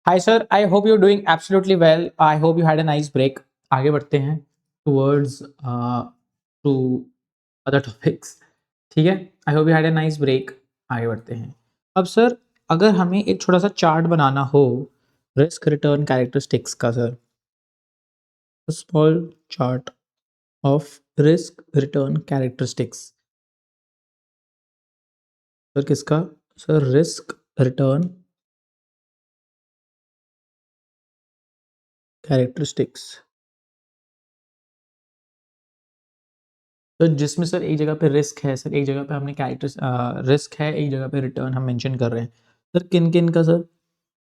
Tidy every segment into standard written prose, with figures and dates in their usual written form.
Hi sir, I hope you doing absolutely well. I hope you had a nice break. आगे बढ़ते हैं towards to other topics. ठीक है, I hope you had a nice break. आगे बढ़ते हैं। अब सर, अगर हमें एक छोटा सा चार्ट बनाना हो रिस्क रिटर्न कैरेक्टरिस्टिक्स का, sir small chart of risk return characteristics. Sir किसका? Sir risk return characteristics. तो जिसमें सर एक जगह पे रिस्क है, सर एक जगह पे हमने कैरेक्टर्स रिस्क है, एक जगह पे रिटर्न हम मेंशन कर रहे हैं। सर किन किन का सर?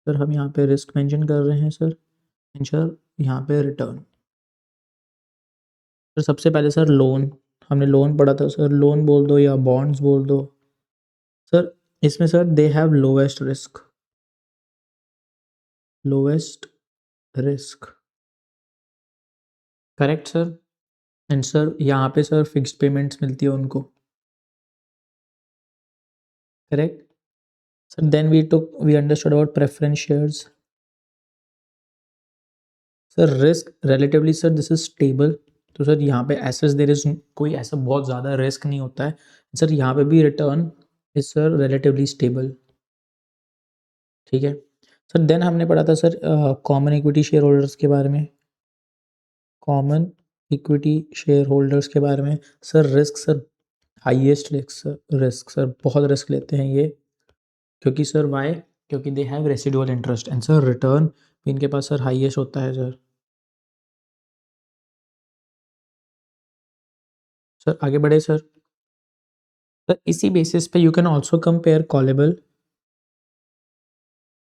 सर हम यहाँ पे रिस्क मेंशन कर रहे हैं सर, सर यहाँ पे रिटर्न। सर सबसे पहले सर लोन, हमने लोन पढ़ा था सर, लोन बोल दो या बॉन्ड्स बोल दो। सर इसमें sir they have lowest risk, lowest risk, correct sir. And sir यहाँ पे सर फिक्स्ड पेमेंट्स मिलती है उनको, correct sir. Then we understood about preference shares. Sir risk relatively sir this is stable. तो sir यहाँ पे assess there is कोई ऐसा बहुत ज़्यादा रिस्क नहीं होता है सर। यहाँ पे भी return is sir relatively stable, ठीक है सर। देन हमने पढ़ा था sir common equity share holders के बारे में, कॉमन इक्विटी शेयर होल्डर्स के बारे में। Sir risk sir highest risk sir बहुत रिस्क लेते हैं ये, क्योंकि सर वाई, क्योंकि they have residual interest. And sir return भी इनके पास सर हाईएस्ट होता है सर। सर आगे बढ़े सर। सर इसी बेसिस पे you can also compare callable,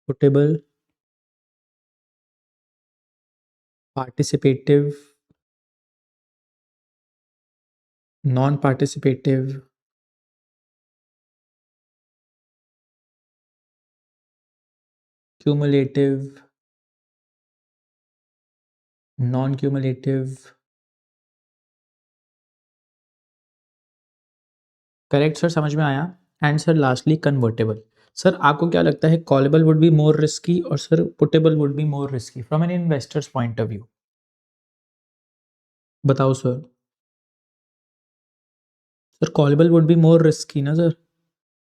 puttable, participative, non participative, cumulative, non cumulative, correct sir, समझ में आया। And sir lastly convertible. Sir आपको क्या लगता है callable would be more risky और sir puttable would be more risky from an investor's point of view? बताओ sir. Sir callable would be more risky ना सर,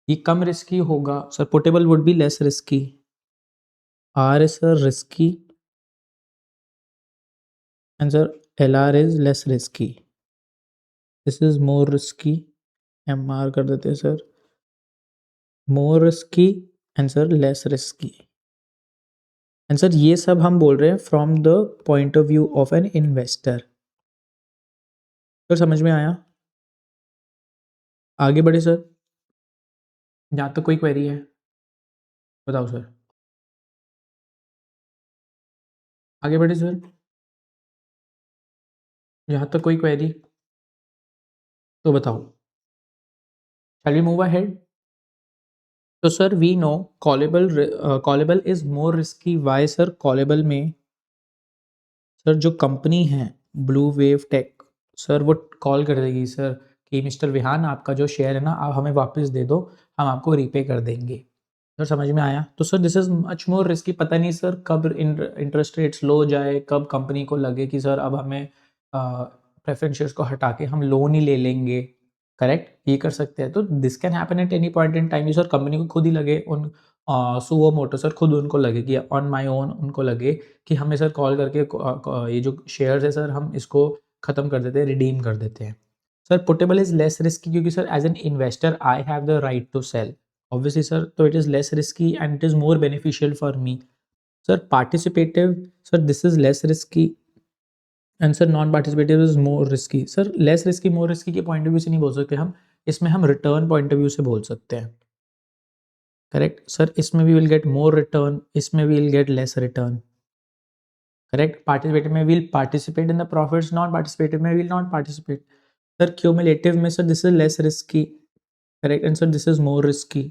ये कम रिस्की होगा sir. Puttable would be less risky. R is sir risky and sir L R is less risky. This is more risky, M R कर देते हैं sir, more risky and sir less risky. And sir ये सब हम बोल रहे हैं from the point of view of an investor. Sir समझ में आया? आगे बढ़े सर। जहाँ तक कोई क्वेरी है बताओ सर। आगे बढ़े सर। जहाँ तक कोई क्वेरी तो बताओ। Shall we move ahead? तो sir we know callable is more risky. Why sir? Callable में सर जो कंपनी है ब्लू वेव टेक, सर वो कॉल कर देगी सर कि मिस्टर विहान आपका जो शेयर है ना आप हमें वापस दे दो, हम आपको रीपे कर देंगे। सर समझ में आया? तो sir this is much more risky. पता नहीं सर कब इंटरेस्ट रेट्स लो हो जाए, कब कंपनी को लगे कि सर अब हमें प्रेफरेंस शेयर्स को हटा के हम लोन ही ले लेंगे, करेक्ट, ये कर सकते हैं। तो this can happen at any point in time. Sir company को खुद ही लगे, उन सुओ मोटो सर खुद उनको लगे कि ऑन माई ओन उनको लगे कि हमें सर कॉल करके ये जो शेयर्स है सर हम इसको ख़त्म कर देते हैं, रिडीम कर देते हैं। Sir puttable is less risky क्योंकि sir as an investor I have the right to sell, obviously sir, so it is less risky and it is more beneficial for me. Sir participative, sir this is less risky and sir non participative is more risky. Sir less risky more risky के point of view से नहीं बोल सकते हम, इसमें हम return point of view से बोल सकते हैं, करेक्ट सर। इसमें we will get more return, इसमें we will get less return, correct. Participative में we'll participate in the profits, non participative में we'll not participate. Sir cumulative में sir this is less risky, correct, and sir this is more risky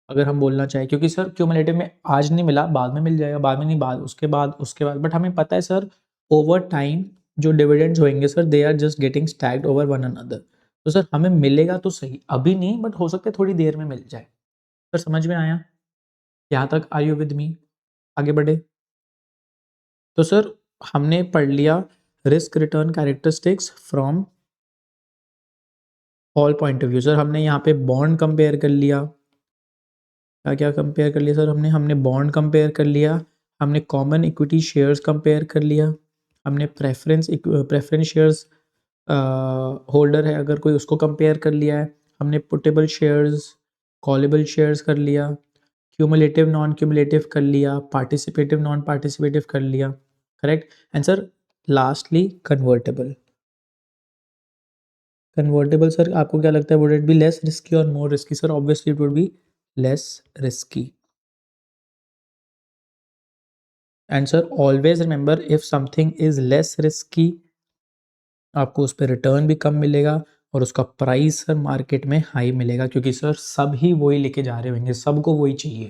अगर हम बोलना चाहें, क्योंकि sir cumulative में आज नहीं मिला बाद में मिल जाएगा, बाद में नहीं, बाद उसके बाद बट हमें पता है सर ओवर टाइम जो डिविडेंड्स होंगे sir they are just getting stacked over one another. तो सर हमें मिलेगा तो सही, अभी नहीं बट हो सकता है थोड़ी देर में मिल जाए। सर समझ में आया? यहाँ तक आर यू विद मी? आगे बढ़े। तो सर हमने पढ़ लिया risk return characteristics from all point of view. Sir हमने यहाँ पे बॉन्ड कंपेयर कर लिया, क्या क्या कंपेयर कर लिया सर हमने बॉन्ड कंपेयर कर लिया, हमने कॉमन इक्विटी शेयर्स कंपेयर कर लिया, हमने प्रेफरेंस शेयर्स होल्डर है अगर कोई उसको कंपेयर कर लिया है, हमने पुटेबल शेयर्स कॉलेबल शेयर्स कर लिया, क्यूमुलेटिव नॉन क्यूमुलेटिव कर लिया, पार्टिसिपेटिव नॉन पार्टिसिपेटिव कर लिया। Correct. And sir lastly convertible. Convertible sir आपको क्या लगता है, would it be less risky और more risky? Sir obviously it would be less risky. And sir always remember if something is less risky आपको उस पर रिटर्न भी कम मिलेगा और उसका प्राइस सर मार्केट में हाई मिलेगा, क्योंकि सर सब ही वही लेके जा रहे होंगे, सबको वही चाहिए।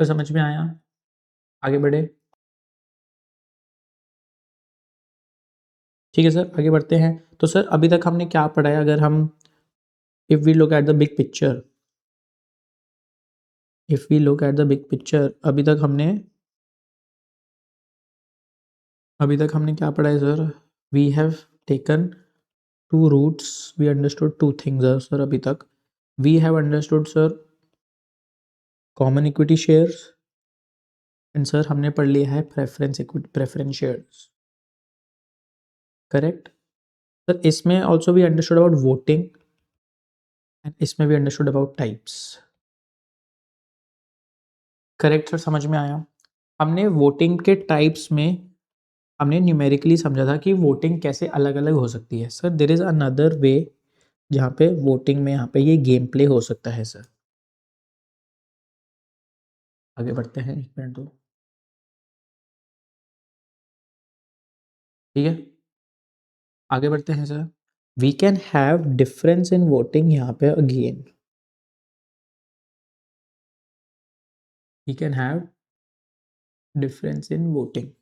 तो समझ में आया? आगे बढ़े। ठीक है सर आगे बढ़ते हैं। तो सर अभी तक हमने क्या पढ़ा है, अगर हम if we look at the big picture, if we look at the big picture अभी तक हमने क्या पढ़ा है sir? We have taken two routes, we understood two things sir. अभी तक we have understood sir common equity shares, and sir हमने पढ़ लिया है preference equity preference shares. Correct sir. इसमें also we understood about voting and इसमें भी understood about types. Correct sir समझ में आया। हमने वोटिंग के टाइप्स में हमने न्यूमेरिकली समझा था कि वोटिंग कैसे अलग अलग हो सकती है। Sir there is another way जहाँ पे वोटिंग में यहाँ पे ये गेम प्ले हो सकता है सर। आगे बढ़ते हैं, एक मिनट दो। ठीक है आगे बढ़ते हैं sir. We can have difference in voting यहाँ पे again, we can have difference in voting.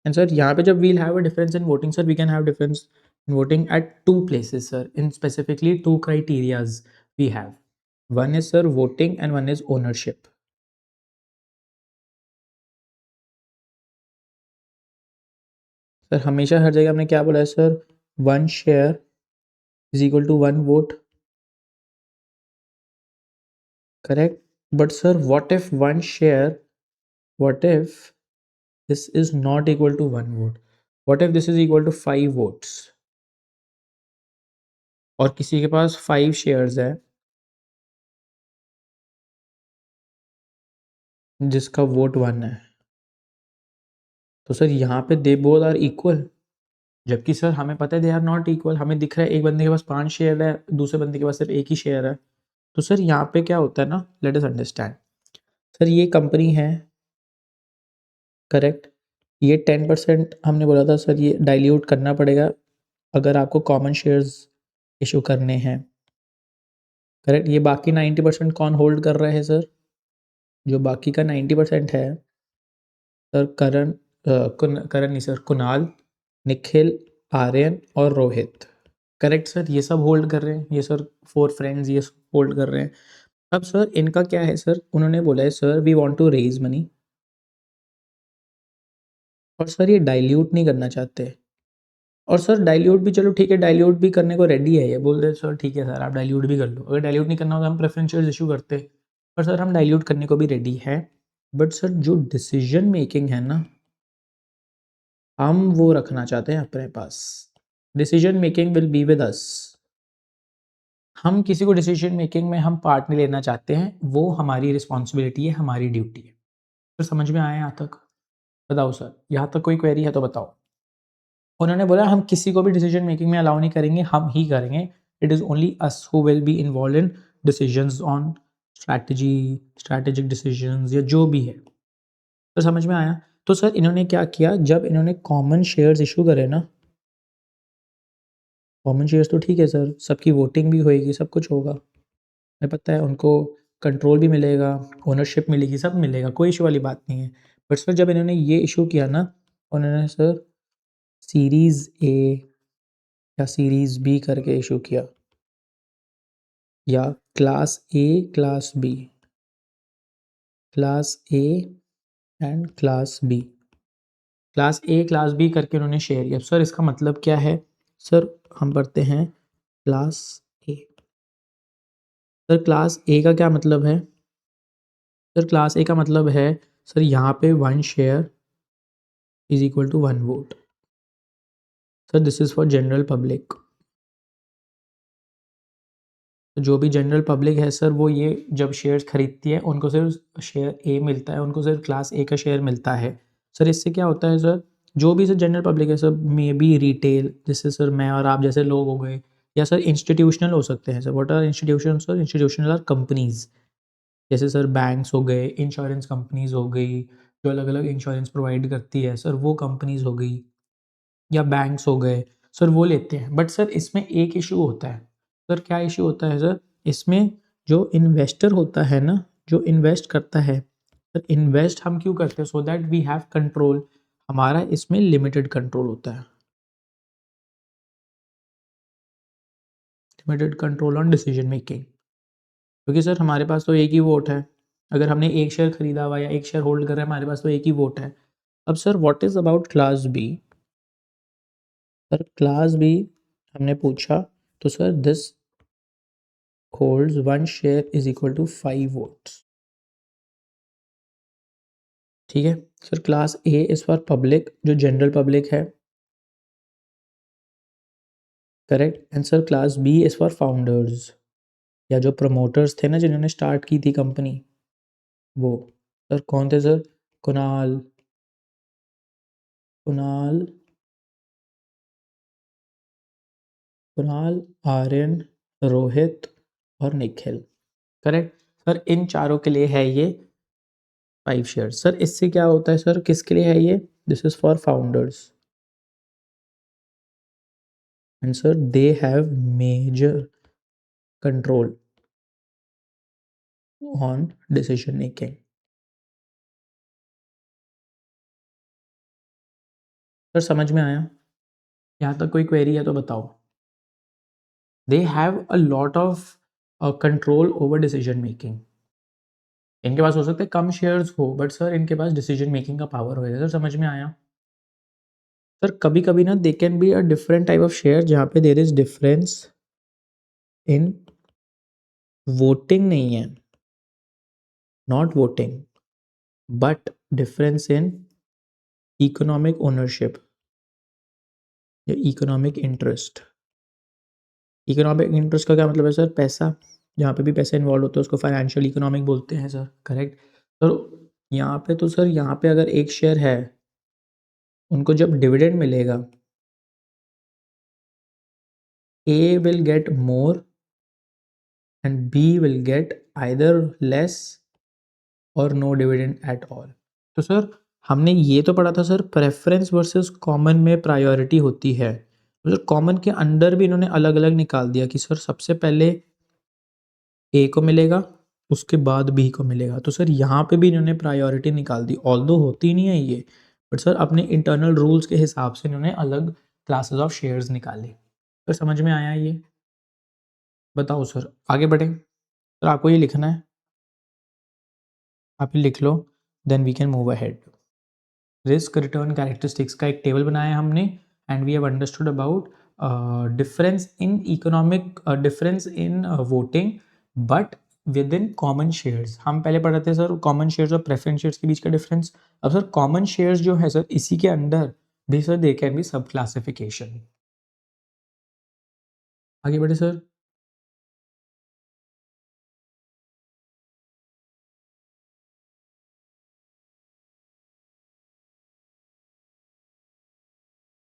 And sir यहाँ पे जब we'll have a difference in voting sir, we can have difference in voting at two places sir, in specifically two criterias we have. One is sir voting and one is ownership. Sir हमेशा हर जगह हमने क्या बोला है sir? One share is equal to one vote. Correct. But sir what if one share, what if this is not equal to one vote? What if this is equal to 5 votes और किसी के पास 5 shares है जिसका vote 1 है, तो sir यहाँ पे they both are equal, जबकि सर हमें पता है दे आर नॉट इक्वल। हमें दिख रहा है एक बंदे के पास 5 शेयर है, दूसरे बंदे के पास सिर्फ एक ही शेयर है। तो सर यहाँ पे क्या होता है ना, लेट अस अंडरस्टैंड। सर ये कंपनी है, करेक्ट। ये 10% हमने बोला था सर, ये डाइल्यूट करना पड़ेगा अगर आपको कॉमन शेयर्स इशू करने हैं। करेक्ट। ये बाकी 90% कौन होल्ड कर रहा है सर? जो बाकी का 90% है सर, करण नहीं सर, कुणाल, निखिल, आर्यन और रोहित। Correct sir. ये सब होल्ड कर रहे हैं, ये सर 4 फ्रेंड्स ये सब होल्ड कर रहे हैं। अब सर इनका क्या है सर, उन्होंने बोला है sir we want to raise money, और सर ये डाइल्यूट नहीं करना चाहते। और सर डाइल्यूट भी चलो ठीक है, डाइल्यूट भी करने को रेडी है, ये बोल रहे सर ठीक है सर आप डाइल्यूट भी कर लो, अगर डाइल्यूट नहीं करना होगा हम प्रेफरेंस शेयर्स इशू करते। पर सर हम डाइल्यूट करने को भी रेडी है, बट सर जो डिसीजन मेकिंग है ना, हम वो रखना चाहते हैं अपने पास। Decision making will be with us. हम किसी को डिसीजन मेकिंग में हम पार्ट नहीं लेना चाहते हैं, वो हमारी रिस्पॉन्सिबिलिटी है, हमारी ड्यूटी है। तो समझ में आया यहाँ तक? बताओ सर यहाँ तक कोई क्वेरी है तो बताओ। उन्होंने बोला हम किसी को भी डिसीजन मेकिंग में अलाउ नहीं करेंगे, हम ही करेंगे। It is only us who will be involve in decisions on strategy, strategic decisions या जो भी है। तो समझ में आया? तो सर इन्होंने क्या किया, जब इन्होंने कॉमन शेयर्स इशू करे ना, कॉमन शेयर्स तो ठीक है सर, सबकी वोटिंग भी होएगी, सब कुछ होगा, हमें पता है उनको कंट्रोल भी मिलेगा, ओनरशिप मिलेगी, सब मिलेगा, कोई इशू वाली बात नहीं है। बट सर जब इन्होंने ये इशू किया ना, उन्होंने सर सीरीज़ ए या सीरीज़ बी करके इशू किया। या class A, class B, class A and class B, class A class B करके उन्होंने शेयर किया। सर इसका मतलब क्या है? सर हम पढ़ते हैं क्लास ए। सर क्लास ए का क्या मतलब है? सर क्लास ए का मतलब है सर यहाँ पे 1 share is equal to 1 vote. Sir this is for general public. जो भी जनरल पब्लिक है सर वो ये जब शेयर्स खरीदती है उनको सिर्फ शेयर ए मिलता है, उनको सिर्फ क्लास ए का शेयर मिलता है। सर इससे क्या होता है सर, जो भी सर जनरल पब्लिक है सर, मे बी रिटेल, जैसे सर मैं और आप जैसे लोग हो गए, या सर इंस्टीट्यूशनल हो सकते हैं। Sir what are institution? Sir institutional are companies, जैसे सर बैंक्स हो गए, इंश्योरेंस कंपनीज हो गई, जो अलग अलग इंश्योरेंस प्रोवाइड करती है सर वो कंपनीज हो गई, या बैंक्स हो गए, सर वो लेते हैं। बट सर इसमें एक इशू होता है। सर क्या इशू होता है सर? इसमें जो इन्वेस्टर होता है ना, जो इन्वेस्ट करता है सर, इन्वेस्ट हम क्यों करते हैं? So that we have control. हमारा इसमें लिमिटेड कंट्रोल होता है, limited control on decision making. क्योंकि सर हमारे पास तो एक ही वोट है। अगर हमने एक शेयर खरीदा हुआ या एक शेयर होल्ड कर रहा है, हमारे पास तो एक ही वोट है। अब sir what is about class B? Sir class B हमने पूछा तो sir this holds 1 share is equal to 5 votes। ठीक है sir, class A is for public, जो जनरल पब्लिक है, correct. And sir class B is for founders, या जो promoters थे ना जिन्होंने स्टार्ट की थी कंपनी, वो। सर कौन थे सर? कुणाल, कुणाल, कुणाल, आर्यन, रोहित और निखिल, करेक्ट। सर इन चारों के लिए है ये 5 शेयर। सर इससे क्या होता है सर, किसके लिए है ये? This is for founders, and sir they have major control on decision making. Sir समझ में आया? यहाँ तक कोई क्वेरी है तो बताओ। They have a lot of control over decision making. इनके पास हो सकते हैं कम शेयर्स हो, बट सर इनके पास डिसीजन मेकिंग का पावर होगा। सर समझ में आया? सर कभी कभी ना they can be a different type of share जहाँ पे there is difference in voting नहीं है, not voting, but difference in economic ownership या इकोनॉमिक इंटरेस्ट। इकोनॉमिक इंटरेस्ट का क्या मतलब है सर? पैसा, जहाँ पे भी पैसा इन्वॉल्व होता है उसको फाइनेंशियल इकोनॉमिक बोलते हैं सर, करेक्ट। तो यहाँ पे तो सर, यहाँ पे अगर एक शेयर है, उनको जब डिविडेंड मिलेगा, A will get more and B will get either less और नो डिविडेंड एट ऑल। तो सर हमने ये तो पढ़ा था सर, प्रेफरेंस वर्सेस कॉमन में प्रायोरिटी होती है। तो सर कॉमन के अंडर भी इन्होंने अलग अलग निकाल दिया कि सर सबसे पहले ए को मिलेगा, उसके बाद बी को मिलेगा। तो सर यहाँ पे भी इन्होंने प्रायोरिटी निकाल दी, ऑल्दो होती नहीं है ये, बट सर अपने इंटरनल रूल्स के हिसाब से इन्होंने अलग क्लासेस ऑफ शेयर्स निकाले। सर समझ में आया ये? बताओ सर, आगे बढ़ें। सर आपको ये लिखना है, आप ये लिख लो, then we can move ahead. Risk return characteristics का एक टेबल बनाया हमने, and we have understood about difference in economic, difference in voting, but within common shares. हम पहले पढ़ रहे थे सर कॉमन शेयर्स और प्रेफरेंस शेयर्स के बीच का डिफरेंस। अब सर कॉमन शेयर्स जो है सर, इसी के अंदर भी सर दे कैन बी सब क्लासिफिकेशन। आगे बढ़े सर।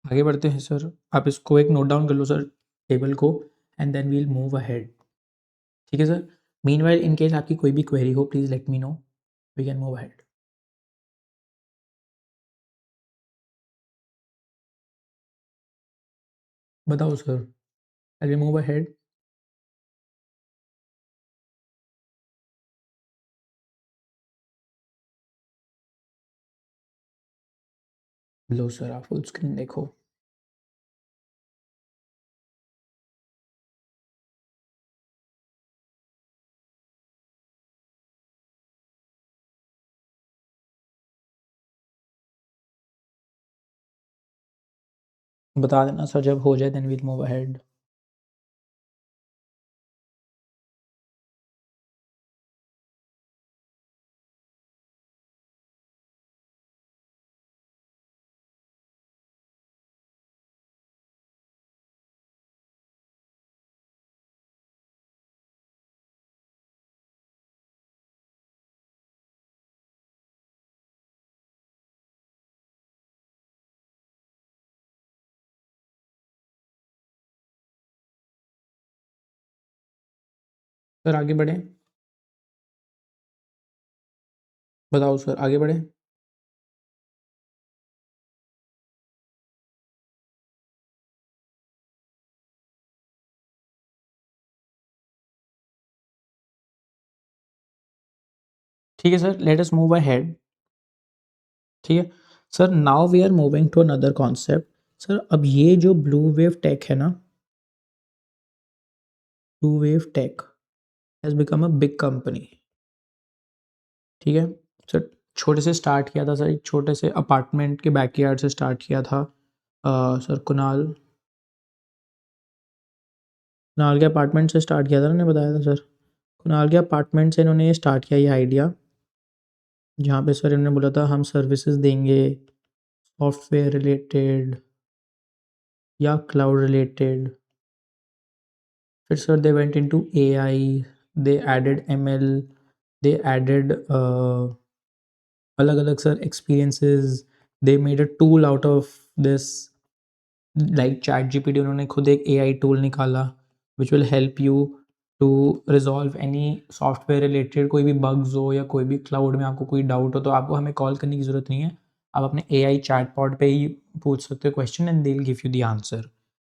आगे बढ़ते हैं सर, आप इसको एक नोट डाउन कर लो सर, टेबल को, and then we'll move ahead. ठीक है सर। मीनवाइल इन केस आपकी कोई भी क्वेरी हो, please let me know, we can move ahead. बताओ sir, I will move ahead. लो सर, आप फुल स्क्रीन देखो। बता देना सर जब हो जाए, then we'll move ahead. Sir आगे बढ़े, बताओ सर आगे बढ़े। ठीक है sir, let us move ahead. ठीक है sir, now we are moving to another concept. Sir अब ये जो ब्लू वेव टेक है ना, Blue wave take has become a big company. ठीक है सर, छोटे से स्टार्ट किया था सर, एक छोटे से अपार्टमेंट के बैकयार्ड से स्टार्ट किया था। सर कुणाल कुणाल के अपार्टमेंट से स्टार्ट किया था ना, ने बताया था सर। कुणाल के अपार्टमेंट से इन्होंने ये स्टार्ट किया ये आइडिया, जहाँ पे सर इन्होंने बोला था हम सर्विसेज देंगे सॉफ्टवेयर रिलेटेड या क्लाउड रिलेटेड। फिर sir they went into AI, they added ML, they added अलग अलग sir experiences, they made a tool out of this, like chat GPT. उन्होंने खुद एक एआई टूल निकाला which will help you to resolve any software related कोई भी bugs हो या कोई भी क्लाउड में आपको कोई डाउट हो, तो आपको हमें कॉल करने की ज़रूरत नहीं है, आप अपने एआई चैटबॉट पे ही पूछ सकते हो question and they will give you the answer.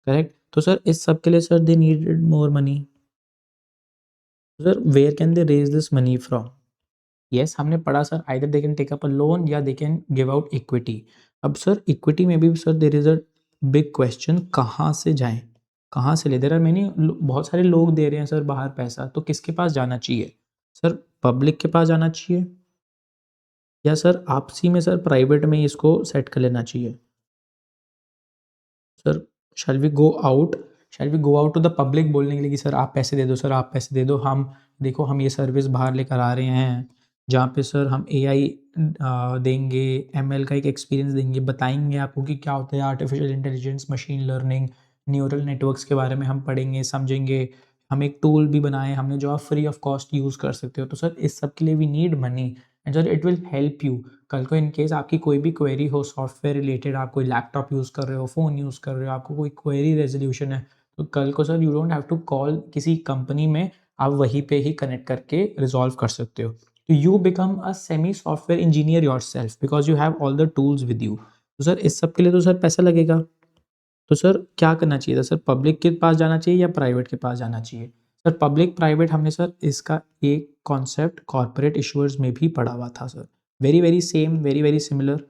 Correct. तो सर इस सब के लिए sir they needed more money. Sir where can they raise this money from? Yes, हमने पढ़ा sir either they can take up a loan या they can give out equity. अब सर इक्विटी में भी sir there is a big question, कहाँ से जाएं, कहाँ से ले? देयर आर मेनी, बहुत सारे लोग दे रहे हैं सर बाहर पैसा, तो किसके पास जाना चाहिए? सर पब्लिक के पास जाना चाहिए या सर आपसी में सर प्राइवेट में ही इसको सेट कर लेना चाहिए? Sir shall we go out, shall we go out to the public बोलने के लिए कि सर आप पैसे दे दो, सर आप पैसे दे दो, हम देखो हम ये सर्विस बाहर लेकर आ रहे हैं, जहाँ पे सर हम एआई देंगे, एमएल का एक एक्सपीरियंस देंगे, बताएंगे आपको कि क्या होता है artificial intelligence, machine learning, neural networks के बारे में हम पढ़ेंगे समझेंगे। हम एक टूल भी बनाए हमने जो आप फ्री ऑफ कॉस्ट यूज़ कर सकते हो। तो सर इस सब के लिए we need money and sir it will help you. कल को इन केस आपकी कोई भी क्वेरी हो सॉफ्टवेयर रिलेटेड, आप कोई लैपटॉप यूज़ कर रहे हो, फ़ोन यूज़ कर रहे हो, आपको कोई क्वेरी रेजोल्यूशन है, तो कल को sir you don't have to call किसी कंपनी में, आप वहीं पे ही कनेक्ट करके रिजॉल्व कर सकते हो। तो you become a semi software engineer your self because you have all the tools with you. तो सर इस सब के लिए तो सर पैसा लगेगा, तो सर क्या करना चाहिए था? सर पब्लिक के पास जाना चाहिए या प्राइवेट के पास जाना चाहिए? सर पब्लिक प्राइवेट हमने सर इसका एक कॉन्सेप्ट कॉर्पोरेट इशूअर्स में भी पढ़ा हुआ था sir, very very same, very very similar.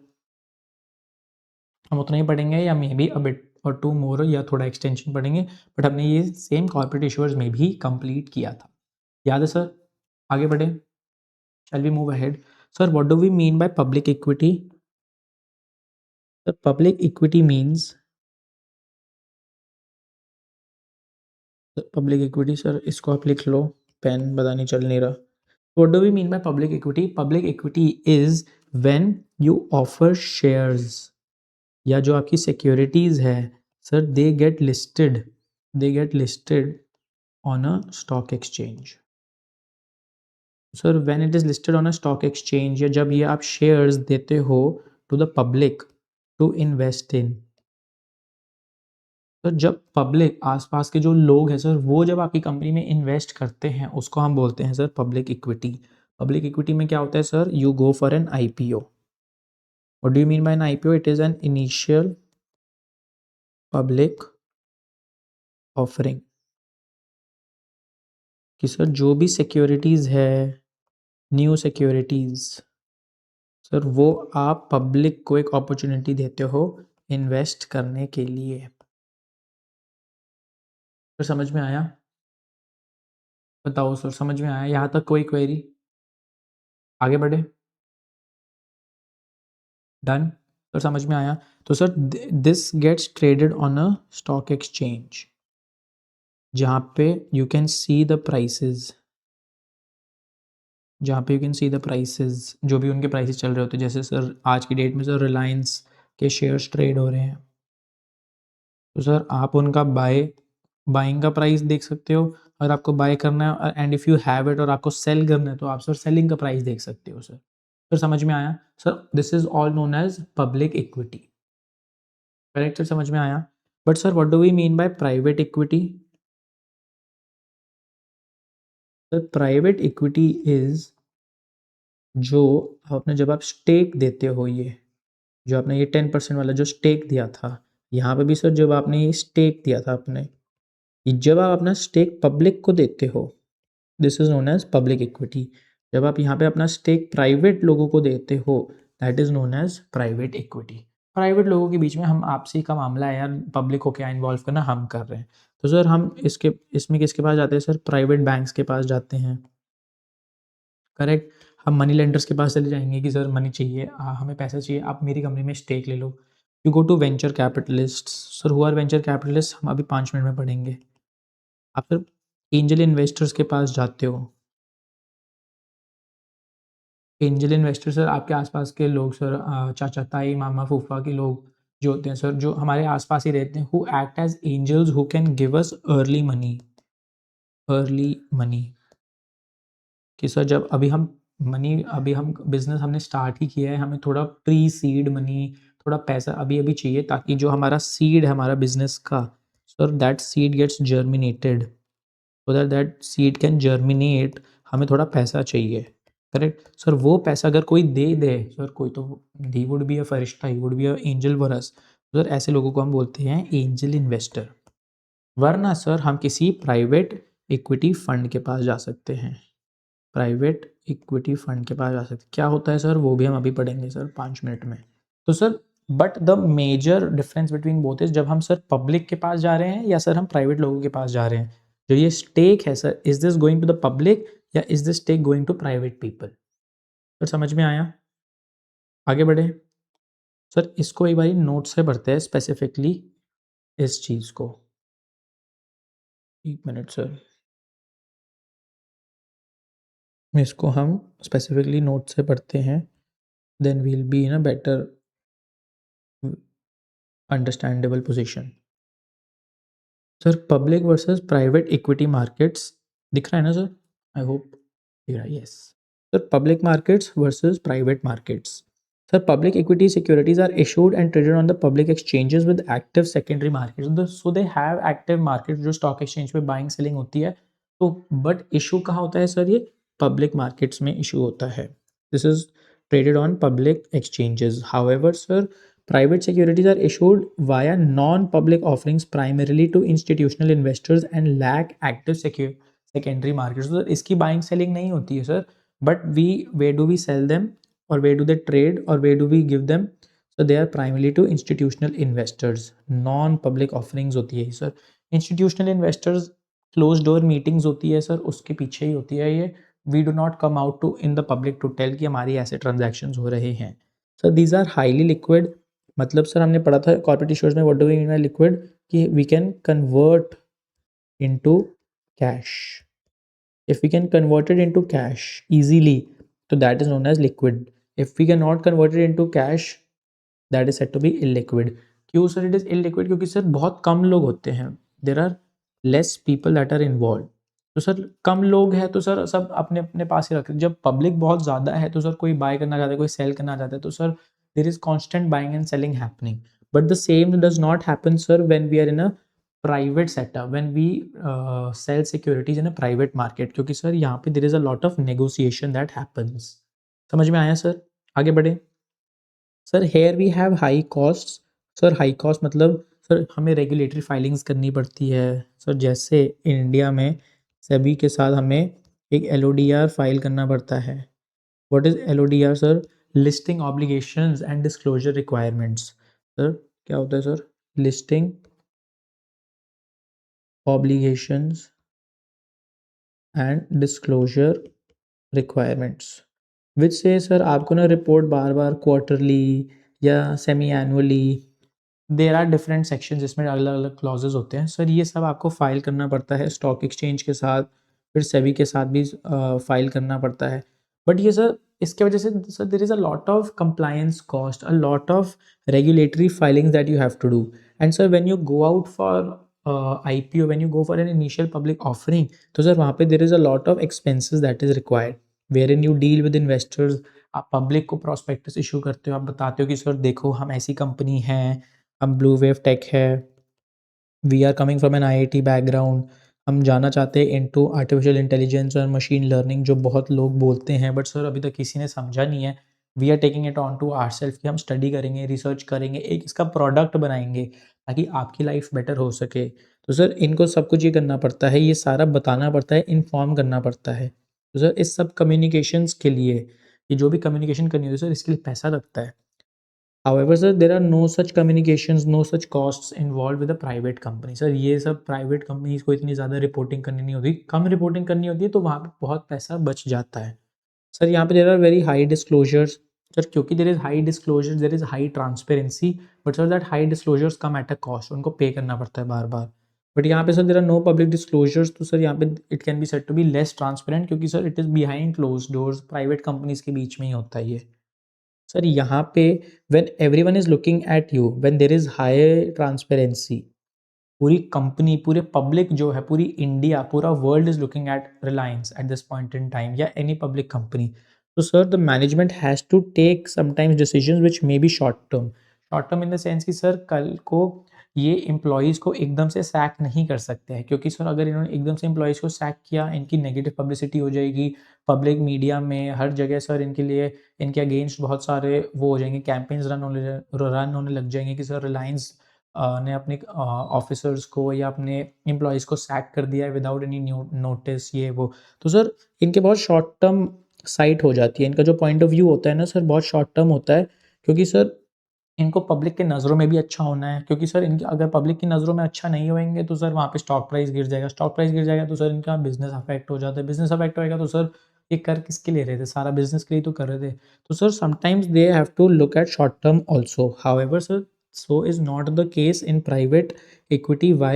हम उतना ही पढ़ेंगे या मे बी अ बिट और टू मोर या थोड़ा एक्सटेंशन पढ़ेंगे, बट हमने ये सेम कॉर्पोरेट इशूअर्स में भी कंप्लीट किया था। याद है सर? आगे बढ़े, shall we move ahead. Sir what do we mean by public equity? Sir public equity means, public equity sir इसको आप लिख लो, पेन पता नहीं चल नहीं रहा। What do we mean by public equity? Public equity is when you offer shares या जो आपकी securities है sir, they get listed on a stock exchange. Sir when it is listed on a stock exchange या जब ये आप shares देते हो to the public to invest in, तो जब पब्लिक आसपास के जो लोग हैं सर वो जब आपकी कंपनी में इन्वेस्ट करते हैं उसको हम बोलते हैं sir public equity. Public equity में क्या होता है sir? You go for N IPO. What do you mean by an IPO? It is an initial public offering कि सर जो भी सिक्योरिटीज़ है, न्यू सिक्योरिटीज़, सर वो आप पब्लिक को एक अपॉर्चुनिटी देते हो इन्वेस्ट करने के लिए। सर समझ में आया? बताओ सर समझ में आया यहाँ तक? कोई क्वेरी? आगे बढ़े, डन। सर समझ में आया? तो sir this gets traded on a stock exchange, जहाँ पे you can see the prices, जहाँ पे you can see the prices, जो भी उनके प्राइसेस चल रहे होते हैं। जैसे सर आज की डेट में सर रिलायंस के शेयर्स ट्रेड हो रहे हैं, तो सर आप उनका बाइंग का प्राइस देख सकते हो। अगर आपको बाय करना है and if you have it और आपको सेल करना है तो आप सर सेलिंग का प्राइस देख सकते हो सर। सर समझ में आया? Sir this is all known as public equity. Correct sir, समझ में आया? But sir what do we mean by private equity? Sir private equity is जो आपने, जब आप स्टेक देते हो, ये जो आपने ये 10% वाला जो स्टेक दिया था, यहाँ पे भी सर जब आपने ये स्टेक दिया था अपने, जब आप अपना स्टेक पब्लिक को देते हो, this is known as public equity. जब आप यहाँ पे अपना स्टेक प्राइवेट लोगों को देते हो, that is known as private equity. Private लोगों के बीच में हम आपसी का मामला है यार, पब्लिक को क्या इन्वॉल्व करना, हम कर रहे हैं। तो सर हम इसमें किसके पास जाते हैं सर? प्राइवेट बैंक्स के पास जाते हैं। करेक्ट। हम मनी लेंडर्स के पास चले जाएंगे कि सर मनी चाहिए, हमें पैसा चाहिए, आप मेरी कंपनी में स्टेक ले लो। You go to venture capitalist. Sir who are venture capitalist, हम अभी 5 मिनट में पढ़ेंगे। आप सर एंजल इन्वेस्टर्स के पास जाते हो। एंजल इन्वेस्टर सर आपके आसपास के लोग सर, चाचा ताई मामा फूफा के लोग जो होते हैं सर, जो हमारे आसपास ही रहते हैं, who act as angels who can give us early money. Early money कि सर जब अभी हम बिजनेस हमने स्टार्ट ही किया है, हमें थोड़ा प्री सीड मनी, थोड़ा पैसा अभी अभी चाहिए, ताकि जो हमारा सीड है हमारा बिजनेस का, sir that seed gets germinated, so that that seed can germinate, हमें थोड़ा पैसा चाहिए। Correct sir. वो पैसा अगर कोई दे दे सर, कोई तो he would be a Firishta, he would be a angel for us. Sir ऐसे लोगों को हम बोलते हैं एंजल इन्वेस्टर। वरना सर हम किसी प्राइवेट इक्विटी फंड के पास जा सकते हैं। प्राइवेट इक्विटी फंड के पास जा सकते, क्या होता है सर वो भी हम अभी पढ़ेंगे सर 5 मिनट में। तो sir but the major difference between both is, जब हम सर पब्लिक के पास जा रहे हैं या सर हम प्राइवेट लोगों के पास जा रहे हैं, जो ये स्टेक है sir, is this going to the public या is this stake going to private people? Sir समझ में आया? आगे बढ़े सर, इसको एक बार नोट से पढ़ते हैं स्पेसिफिकली इस चीज को। 1 मिनट सर, इसको हम स्पेसिफिकली नोट से पढ़ते हैं, then we'll be in a better understandable position. Sir public versus private equity markets, दिख रहा है ना सर? आई होप दिख रहा है, yes. Sir public markets versus private markets. Sir public equity securities are issued and traded on the public exchanges with active secondary markets, so they have active market, जो stock exchange पे buying selling होती है। तो but issue कहाँ होता है sir? ये public markets में इशू होता है। This is traded on public exchanges. However, sir, private securities are issued via non-public offerings primarily to institutional investors and lack active secondary markets. So इसकी buying selling नहीं होती है sir, but where do we sell them or where do they trade or where do we give them? So they are primarily to institutional investors. Non-public offerings होती है sir. Institutional investors closed door meetings होती है sir, उसके पीछे ही होती है ये। We do not come out to in the public to tell कि हमारी ऐसे ट्रांजैक्शंस हो रहे हैं। Sir these are highly liquid, मतलब सर हमने पढ़ा था कॉर्पोरेट इश्यूज में, what do we mean by liquid, कि we can convert into cash. If we can convert it into cash easily, तो that is known as liquid. If we can not convert it into cash, that is said to be illiquid. क्यों sir it is illiquid? क्योंकि sir बहुत कम लोग होते हैं, there are less people that are involve. तो sir कम लोग हैं तो सर सब अपने अपने पास ही रखते हैं। जब पब्लिक बहुत ज़्यादा है तो सर कोई बाय करना चाहता है, कोई सेल करना चाहता है, तो sir there is constant buying and selling happening. But the same does not happen sir when we are in a private setup, when we sell securities in a private market, क्योंकि sir यहाँ पे there is a lot of negotiation that happens. समझ में आया sir? आगे बढ़े sir. Here we have high cost. Sir high cost मतलब sir हमें रेगुलेटरी फाइलिंग्स करनी पड़ती है सर, जैसे इंडिया में सभी के साथ हमें एक LODR फाइल करना पड़ता है। What is LODR sir? Listing obligations and disclosure requirements. Sir क्या होता है sir? Listing obligations and disclosure requirements, which से सर आपको ना रिपोर्ट बार बार क्वार्टरली या semi annually, there are different section जिसमें अलग अलग क्लॉजेज होते हैं सर। ये सब आपको फाइल करना पड़ता है स्टॉक एक्सचेंज के साथ, फिर सेबी के साथ भी फाइल करना पड़ता है। बट ये सर इसके वजह से sir there is a lot of compliance cost, a lot of regulatory filings that you have to do. And sir when you go out for IPO, when you go for an initial public offering, तो sir वहाँ पे there is a lot of expenses that is required, where in you deal with investors. आप public को prospectus issue करते हो, आप बताते हो कि सर देखो हम ऐसी कंपनी हैं, हम ब्लू वेव टेक है, we are coming from an IIT background, हम जाना चाहते हैं इनटू आर्टिफिशियल इंटेलिजेंस और मशीन लर्निंग, जो बहुत लोग बोलते हैं बट सर अभी तक किसी ने समझा नहीं है। We are taking it on to ourself कि हम स्टडी करेंगे, रिसर्च करेंगे, एक इसका प्रोडक्ट बनाएंगे ताकि आपकी लाइफ बेटर हो सके। तो सर इनको सब कुछ ये करना पड़ता है, ये सारा बताना पड़ता है, इन्फॉर्म करना पड़ता है। तो सर इस सब कम्युनिकेशंस के लिए, ये जो भी कम्युनिकेशन करनी होती है सर, इसके लिए पैसा लगता है। However, sir, there are no such communications, no such costs involved with a private company. Sir ये सब प्राइवेट कंपनीज को इतनी ज़्यादा रिपोर्टिंग करनी नहीं होती, कम रिपोर्टिंग करनी होती है तो वहाँ पे बहुत पैसा बच जाता है। सर यहाँ पे there are very high disclosures sir, क्योंकि there is high disclosure, there is high transparency, but sir that high disclosures come at a cost, उनको पे करना पड़ता है बार बार। बट यहाँ पे sir there are no public disclosures, तो सर यहाँ पे it can be said to be less transparent, क्योंकि sir it is behind close doors, private companies के बीच में ही होता है ये। सर यहाँ पे when everyone is looking at you, when there is high transparency, पूरी कंपनी, पूरे पब्लिक जो है, पूरी इंडिया, पूरा world is looking at Reliance at this point in time, या एनी पब्लिक कंपनी। तो sir the management has to take sometimes decisions which may be short term in the sense कि sir कल को ये employees को एकदम से sac नहीं कर सकते हैं, क्योंकि सर अगर इन्होंने एकदम से एम्प्लॉयज़ को सैक किया, इनकी नेगेटिव पब्लिसिटी हो जाएगी पब्लिक मीडिया में, हर जगह सर इनके लिए, इनके अगेंस्ट बहुत सारे वो हो जाएंगे, कैंपेन्स रन होने लग जाएंगे कि सर रिलायंस ने अपने ऑफिसर्स को या अपने एम्प्लॉयज़ को सैक कर दिया है विदाउट एनी नोटिस, ये वो। तो सर इनके बहुत शॉर्ट टर्म साइट हो जाती है, इनका जो पॉइंट ऑफ व्यू होता है ना सर, बहुत शॉर्ट टर्म होता है, क्योंकि सर इनको पब्लिक के नज़रों में भी अच्छा होना है, क्योंकि सर इनके अगर पब्लिक की नज़रों में अच्छा नहीं होएंगे तो सर वहाँ पे स्टॉक प्राइस गिर जाएगा, स्टॉक प्राइस गिर जाएगा तो सर इनका बिजनेस अफेक्ट हो जाता है, बिजनेस अफेक्ट होएगा तो सर ये कर किसके लिए रहे थे, सारा बिजनेस के लिए तो कर रहे थे। तो sir sometimes they have to look at short term also. However sir so is not the case in private equity. Why?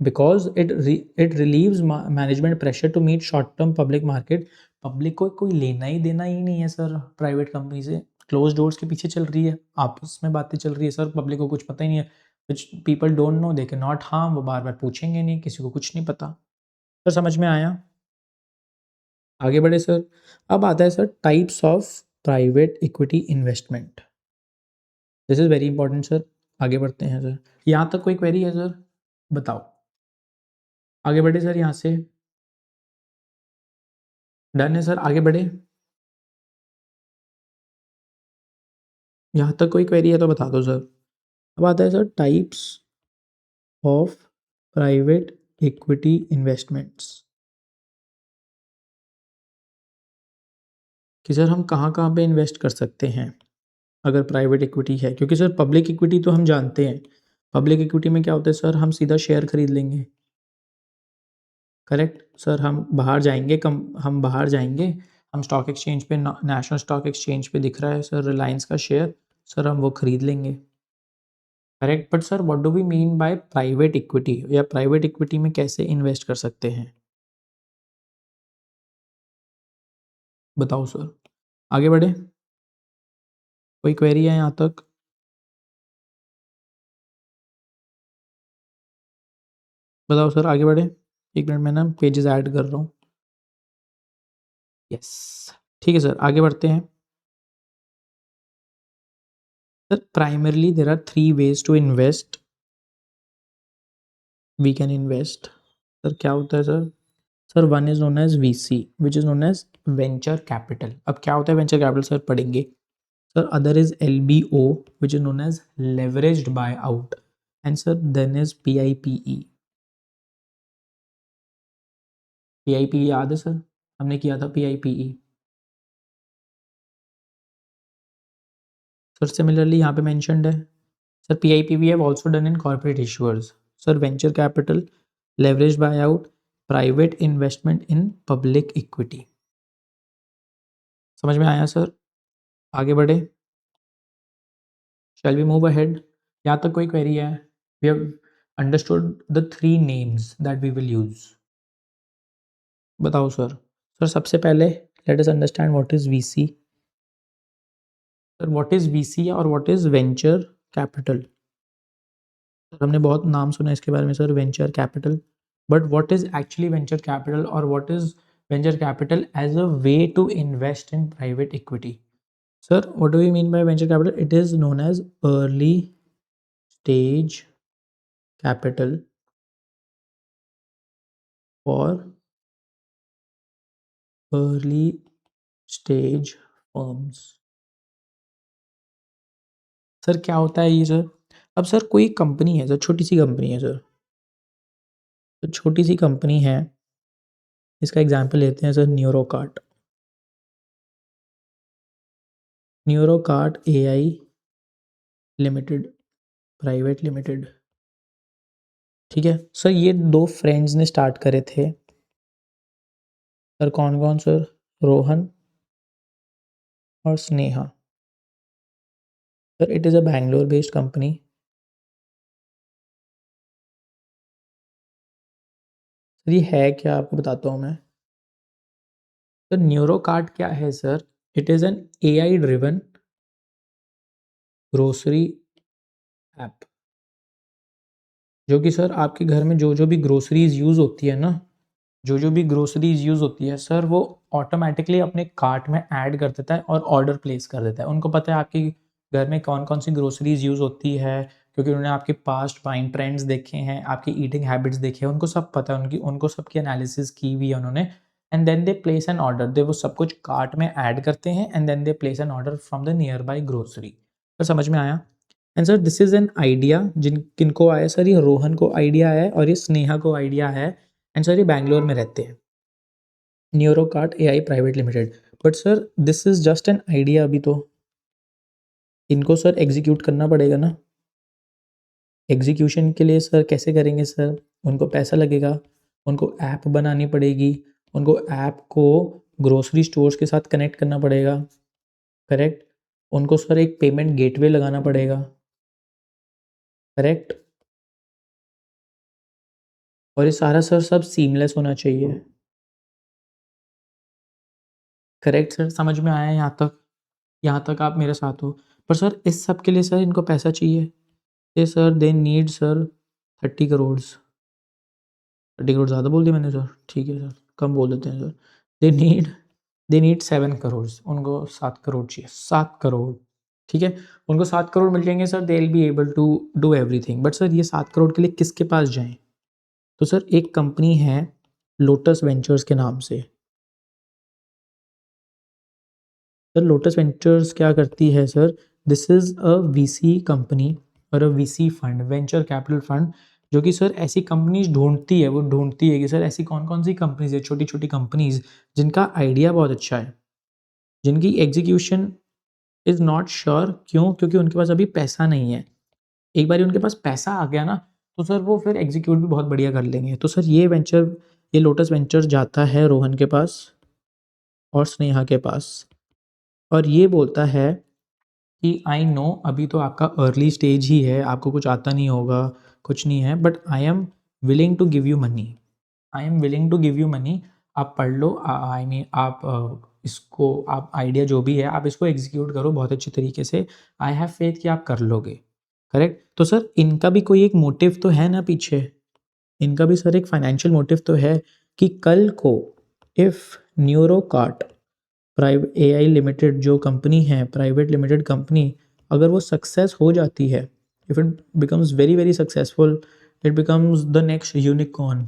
Because it relieves management pressure to meet short term public market। Public को कोई लेना ही देना ही नहीं है sir private company से, close doors के पीछे चल रही है, आपस में बातें चल रही है सर, पब्लिक को कुछ पता ही नहीं है, which people don't know, they can not harm, वो बार बार पूछेंगे नहीं, किसी को कुछ नहीं पता। सर समझ में आया? आगे बढ़े सर। अब आता है sir types of private equity investment. This is very important sir. आगे बढ़ते हैं सर। यहाँ तक कोई क्वेरी है सर? बताओ। आगे बढ़े सर यहाँ से। डन है सर, आगे बढ़े। यहाँ तक कोई क्वेरी है तो बता दो सर। अब आता है sir types of private equity investments, कि सर हम कहाँ कहाँ पे इन्वेस्ट कर सकते हैं अगर प्राइवेट इक्विटी है, क्योंकि सर पब्लिक इक्विटी तो हम जानते हैं, पब्लिक इक्विटी में क्या होता है सर, हम सीधा शेयर खरीद लेंगे, करेक्ट सर। हम बाहर जाएंगे, हम स्टॉक एक्सचेंज पे, नेशनल स्टॉक एक्सचेंज पे दिख रहा है सर रिलायंस का शेयर, सर हम वो खरीद लेंगे, correct. But sir what do we mean by private equity, या प्राइवेट इक्विटी में कैसे इन्वेस्ट कर सकते हैं, बताओ सर। आगे बढ़े। कोई क्वेरी है यहाँ तक? बताओ सर, आगे बढ़े। एक मिनट में ना पेजेस ऐड कर रहा हूँ। यस, ठीक है सर, आगे बढ़ते हैं sir. Primarily there are 3 ways to invest, we can invest. Sir क्या होता है sir? Sir one is known as VC, which is known as venture capital. अब क्या होता है वेंचर कैपिटल सर, पढ़ेंगे sir. Other is LBO, which is known as leveraged buy out, and sir then is PIPE। PIPE याद है sir, हमने किया था PIPE। सर सिमिलरली यहाँ पे मेंशनड है sir, PIPE we have also done in corporate issuers। Sir venture capital, leverage buy out, private investment in public equity. समझ में आया सर? आगे बढ़े। Shall we move ahead? यहाँ तक कोई query है? We have understood the 3 names that we will use. बताओ सर. सर सबसे पहले let us understand what is VC. Sir what is VC और what is venture capital? हमने बहुत नाम सुना इसके बारे में sir, venture capital. But what is actually venture capital और what is venture capital as a way to invest in private equity? Sir what do we mean by venture capital? It is known as early stage capital for early stage firms. Sir क्या होता है ये sir? अब sir कोई company है sir, छोटी सी company है sir, तो छोटी सी कंपनी है, इसका एग्जांपल लेते हैं sir Neurocart. Neurocart AI limited private limited. ठीक है सर, ये 2 फ्रेंड्स ने स्टार्ट करे थे सर. कौन कौन सर? रोहन और Sneha. Sir it is a Bangalore based company. Sir ये है क्या, आपको बताता हूँ मैं. तो न्यूरोकार्ट क्या है sir? It is an AI driven grocery app, जो कि सर आपके घर में जो जो भी ग्रोसरीज यूज़ होती है ना, जो जो भी ग्रोसरीज यूज़ होती है सर, वो ऑटोमेटिकली अपने कार्ट में ऐड कर देता है और ऑर्डर प्लेस कर देता है. उनको पता है आपके घर में कौन कौन सी ग्रोसरीज यूज़ होती है, क्योंकि उन्होंने आपके पास्ट बाइंग ट्रेंड्स देखे हैं, आपकी ईटिंग हैबिट्स देखे हैं, उनको सब पता है, उनको सबकी एनालिसिस की हुई है उन्होंने. And then they place an order. They वो सब कुछ कार्ट में ऐड करते हैं and then they place an order from the nearby grocery. Sir समझ में आया? And sir this is an idea किनको आया सर? ये रोहन को आइडिया है और ये स्नेहा को आइडिया है. एंड सर ये बैंगलोर में रहते हैं. Neurocart AI private limited. But sir this is just an idea. अभी तो इनको सर एग्जीक्यूट करना पड़ेगा ना. एग्जीक्यूशन के लिए सर कैसे करेंगे सर? उनको पैसा लगेगा, उनको ऐप बनानी पड़ेगी, उनको ऐप को ग्रोसरी स्टोर्स के साथ कनेक्ट करना पड़ेगा. करेक्ट. उनको सर एक पेमेंट गेटवे लगाना पड़ेगा. करेक्ट. और ये सारा सर सब सीमलेस होना चाहिए. करेक्ट सर, समझ में आया यहाँ तक? यहाँ तक आप मेरे साथ हो. पर सर इस सब के लिए सर इनको पैसा चाहिए. ये sir they need sir 30 crore. 30 crore ज़्यादा बोल दिया मैंने सर? ठीक है सर, कम बोल देते हैं सर. They need 7 crore. उनको 7 करोड़ चाहिए. 7 करोड़. ठीक है, उनको 7 करोड़ मिल जाएंगे sir. They will be able to do everything. But sir ये 7 करोड़ के लिए किसके पास जाएं? तो सर एक कंपनी है लोटस वेंचर्स के नाम से. सर लोटस वेंचर्स क्या करती है sir? This is a VC company और a VC fund, venture capital fund, जो कि सर ऐसी कंपनीज ढूंढती है. वो ढूंढती है कि सर ऐसी कौन कौन सी कंपनीज है, छोटी छोटी कंपनीज जिनका आइडिया बहुत अच्छा है, जिनकी एग्जीक्यूशन इज़ नॉट श्योर. क्यों? क्योंकि उनके पास अभी पैसा नहीं है. एक बार उनके पास पैसा आ गया ना, तो सर वो फिर एग्जीक्यूट भी बहुत बढ़िया कर लेंगे. तो सर ये लोटस वेंचर जाता है रोहन के पास और स्नेहा के पास और ये बोलता है कि आई नो अभी तो आपका अर्ली स्टेज ही है, आपको कुछ आता नहीं होगा, कुछ नहीं है, but I am willing to give you money. I am willing to give you money. आप पढ़ लो. आई मीन आप इसको, आप आइडिया जो भी है आप इसको एग्जीक्यूट करो बहुत अच्छे तरीके से. आई हैव फेथ कि आप कर लोगे. करेक्ट. तो सर इनका भी कोई एक मोटिव तो है ना पीछे. इनका भी सर एक फाइनेंशियल मोटिव तो है कि कल को इफ़ न्यूरोकार्ट प्राइवेट एआई लिमिटेड जो कंपनी है, प्राइवेट लिमिटेड कंपनी, अगर वो सक्सेस हो जाती है, if it becomes very very successful, it becomes the next unicorn.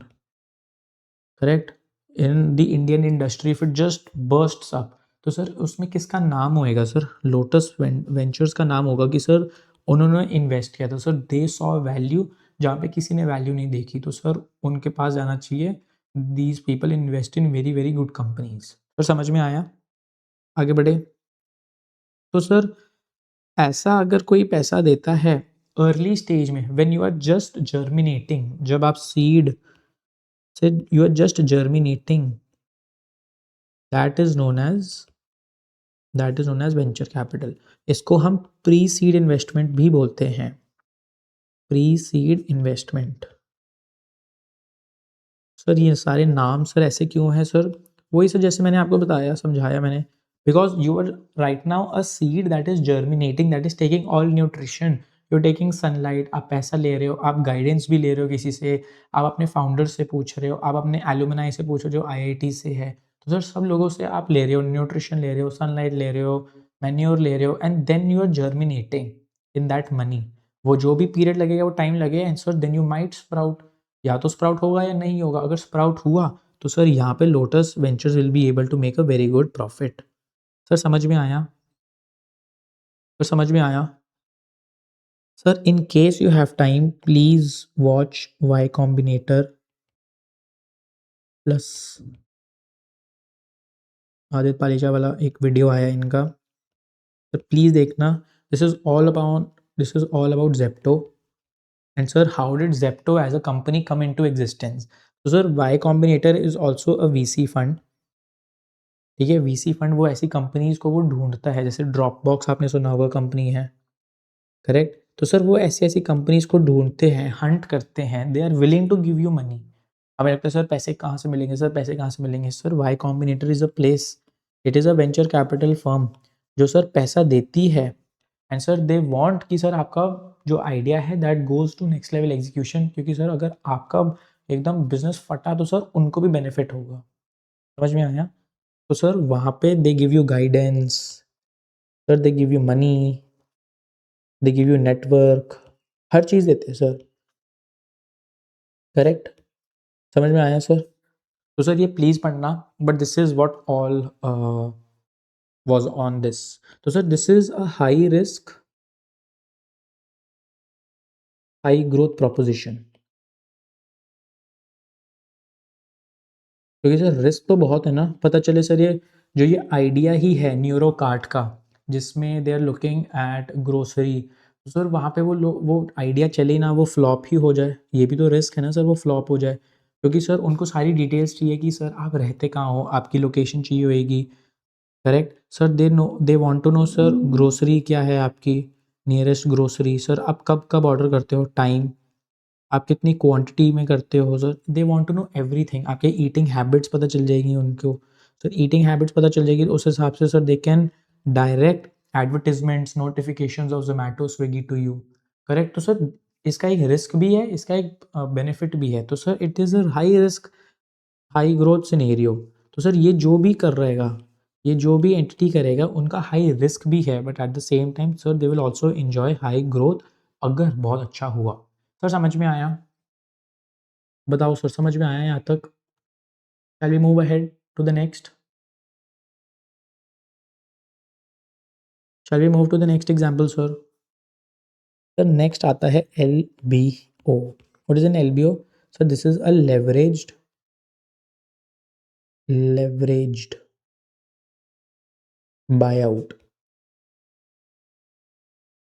Correct. In the Indian industry, if it just bursts up, तो सर उसमें किसका नाम होएगा सर? लोटस वेंचर्स का नाम होगा कि सर उन्होंने इन्वेस्ट किया था. सर दे सॉ वैल्यू जहाँ पे किसी ने वैल्यू नहीं देखी, तो सर उनके पास जाना चाहिए. These people invest in very very good companies. Sir समझ में आया? आगे बढ़े. तो सर ऐसा अगर कोई पैसा देता है अर्ली स्टेज में, when you are just germinating, जब आप सीड से you are just germinating, that is known as that is known as venture capital. इसको हम प्री सीड इन्वेस्टमेंट भी बोलते हैं, प्री सीड इन्वेस्टमेंट। सर ये सारे नाम सर ऐसे क्यों हैं सर? वही सर जैसे मैंने आपको बताया, समझाया मैंने, because you are right now a seed that is germinating, that is taking all nutrition, you are taking sunlight, आप पैसा ले रहे हो, आप गाइडेंस भी ले रहे हो किसी से, आप अपने फाउंडर से पूछ रहे हो, आप अपने एलुमनाई से पूछो जो आईआईटी से है, तो सर सब लोगों से आप ले रहे हो, न्यूट्रिशन ले रहे हो, सनलाइट ले रहे हो, मैन्योर ले रहे हो, and then you are germinating in that money. वो जो भी पीरियड लगेगा वो टाइम लगेगा, and sir then you might sprout, या तो स्प्राउट होगा या नहीं होगा। अगर स्प्राउट हुआ तो सर यहाँ पे Lotus ventures will be able to make a very good profit. Sir समझ में आया? सर समझ में आया? Sir in case you have time please watch Y Combinator plus. Aditya Palicha वाला एक वीडियो आया इनका, सर प्लीज देखना। This is all about, this is all about Zepto, and sir how did Zepto as a company come in to existence. तो sir Y Combinator is also a VC fund. ठीक है, VC fund वो ऐसी companies को वो ढूंढता है, जैसे ड्रॉप बॉक्स आपने सुना होगा कंपनी है, करेक्ट? तो सर वो ऐसी ऐसी कंपनीज को ढूंढते हैं, हंट करते हैं, they are willing to give you money. हमें लगता है सर पैसे कहाँ से मिलेंगे, सर पैसे कहाँ से मिलेंगे? Sir Y Combinator is a place, it is a venture capital firm जो सर पैसा देती है, एंड सर दे वांट कि सर आपका जो आइडिया है that goes to next level execution, क्योंकि सर अगर आपका एकदम बिजनेस फटा तो सर उनको भी बेनिफिट होगा। समझ में आया? तो सर वहाँ पे they give you guidance, sir they give you money, they give you network, हर चीज़ देते हैं सर, करेक्ट? समझ में आया सर? तो सर ये प्लीज़ पढ़ना, but this is what all was on this. तो sir this is a high risk high growth proposition, क्योंकि सर रिस्क तो बहुत है ना। पता चले सर ये जो ये आइडिया ही है न्यूरो कार्ट का, जिसमें they are looking at grocery, तो सर वहाँ पे वो आइडिया चले ना, वो फ्लॉप ही हो जाए, ये भी तो रिस्क है ना सर, वो फ्लॉप हो जाए, क्योंकि सर उनको सारी डिटेल्स चाहिए कि सर आप रहते कहाँ हो, आपकी लोकेशन चाहिए होएगी, correct? Sir they want to know sir grocery क्या है आपकी, नियरेस्ट ग्रोसरी, सर आप कब कब ऑर्डर करते हो, टाइम, आप कितनी क्वांटिटी में करते हो, sir they want to know everything. आपके ईटिंग हैबिट्स पता चल जाएगी उनको, सर ईटिंग हैबिट्स पता चल जाएगी, उस हिसाब से sir they can direct advertisements notifications of Zomato Swiggy to you, correct? तो सर इसका एक रिस्क भी है, इसका एक बेनिफिट भी है, तो sir it is a high risk high growth scenario. तो सर ये जो भी कर रहेगा, ये जो भी एंटिटी करेगा, उनका हाई रिस्क भी है, but at the same time sir they will also enjoy high growth अगर बहुत अच्छा हुआ। सर समझ में आया? बताओ सर समझ में आया यहाँ तक? Shall we move ahead to the next? Shall we move to the next example sir? Sir next आता है LBO। What is an LBO? Sir this is a leveraged buy out.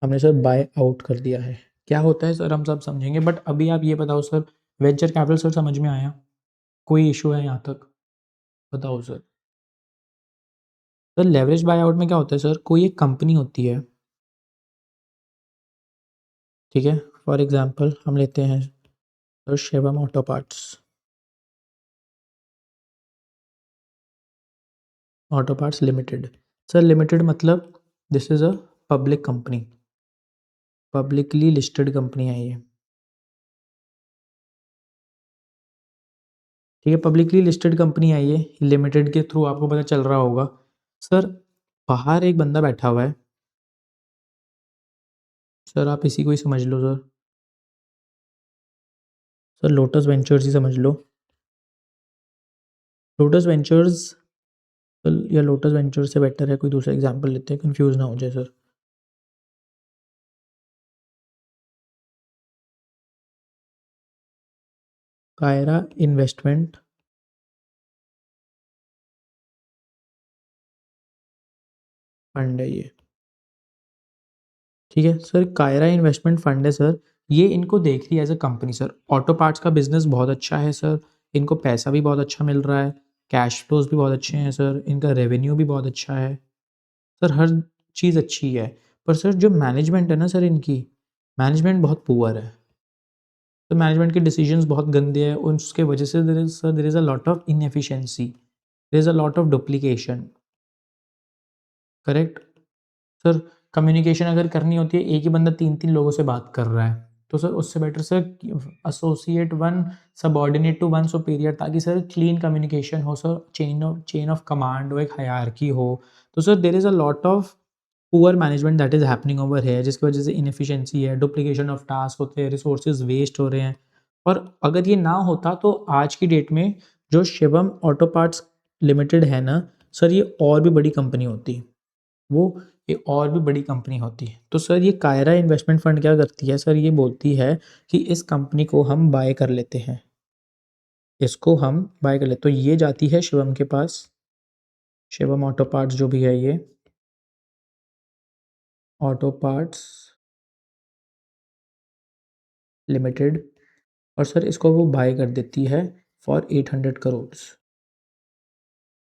हमने सर बाय आउट कर दिया है, क्या होता है sir हम सब समझेंगे, बट अभी आप ये बताओ सर, वेंचर कैपिटल सर समझ में आया? कोई इशू है यहाँ तक? बताओ sir. Sir leverage buy out में क्या होता है सर, कोई एक कंपनी होती है, ठीक है, फॉर एग्जांपल हम लेते हैं sir Shivam auto parts, auto parts limited. Sir limited मतलब this is a public company, publicly listed company है ये, ठीक है, पब्लिकली लिस्टेड कंपनी है ये, लिमिटेड के थ्रू आपको पता चल रहा होगा। सर बाहर एक बंदा बैठा हुआ है, सर आप इसी को ही समझ लो सर, सर लोटस वेंचर्स ही समझ लो, लोटस वेंचर्स, या लोटस वेंचर्स से बेटर है कोई दूसरा एग्जांपल लेते हैं, कंफ्यूज ना हो जाए सर। कायरा इन्वेस्टमेंट फंड है ये, ठीक है सर, कायरा इन्वेस्टमेंट फंड है सर, ये इनको देख रही है as a company sir, auto parts का बिजनेस बहुत अच्छा है सर, इनको पैसा भी बहुत अच्छा मिल रहा है, कैश फ्लोज भी बहुत अच्छे हैं सर, इनका रेवेन्यू भी बहुत अच्छा है, सर हर चीज़ अच्छी है, पर सर जो मैनेजमेंट है ना सर इनकी, मैनेजमेंट बहुत पुअर है। तो मैनेजमेंट के डिसीजंस बहुत गंदे हैं, उसके वजह से there is a lot of inefficiency, there is a lot of duplication, correct? Sir communication अगर करनी होती है, एक ही बंदा 3-3 लोगों से बात कर रहा है, तो सर उससे better sir associate one subordinate to one superior, ताकि सर क्लीन कम्युनिकेशन हो सर, चेन ऑफ कमांड हो, एक हायरार्की हो। तो sir there is a lot of poor management that is happening over here, जिसकी वजह से इनएफिशिएंसी है, डुप्लीकेशन ऑफ टास्क होते हैं, रिसोर्सेज वेस्ट हो रहे हैं। और अगर ये ना होता तो आज की डेट में जो शिवम ऑटो पार्ट्स लिमिटेड है ना सर, ये और भी बड़ी कंपनी होती, वो ये और भी बड़ी कंपनी होती है। तो सर ये कायरा इन्वेस्टमेंट फंड क्या करती है सर, ये बोलती है कि इस कंपनी को हम बाय कर लेते हैं, इसको हम बाय कर लेते, तो ये जाती है शिवम के पास, शिवम ऑटो पार्ट्स जो भी है ये ऑटो पार्ट्स लिमिटेड, और सर इसको वो बाय कर देती है फॉर 800 करोड़,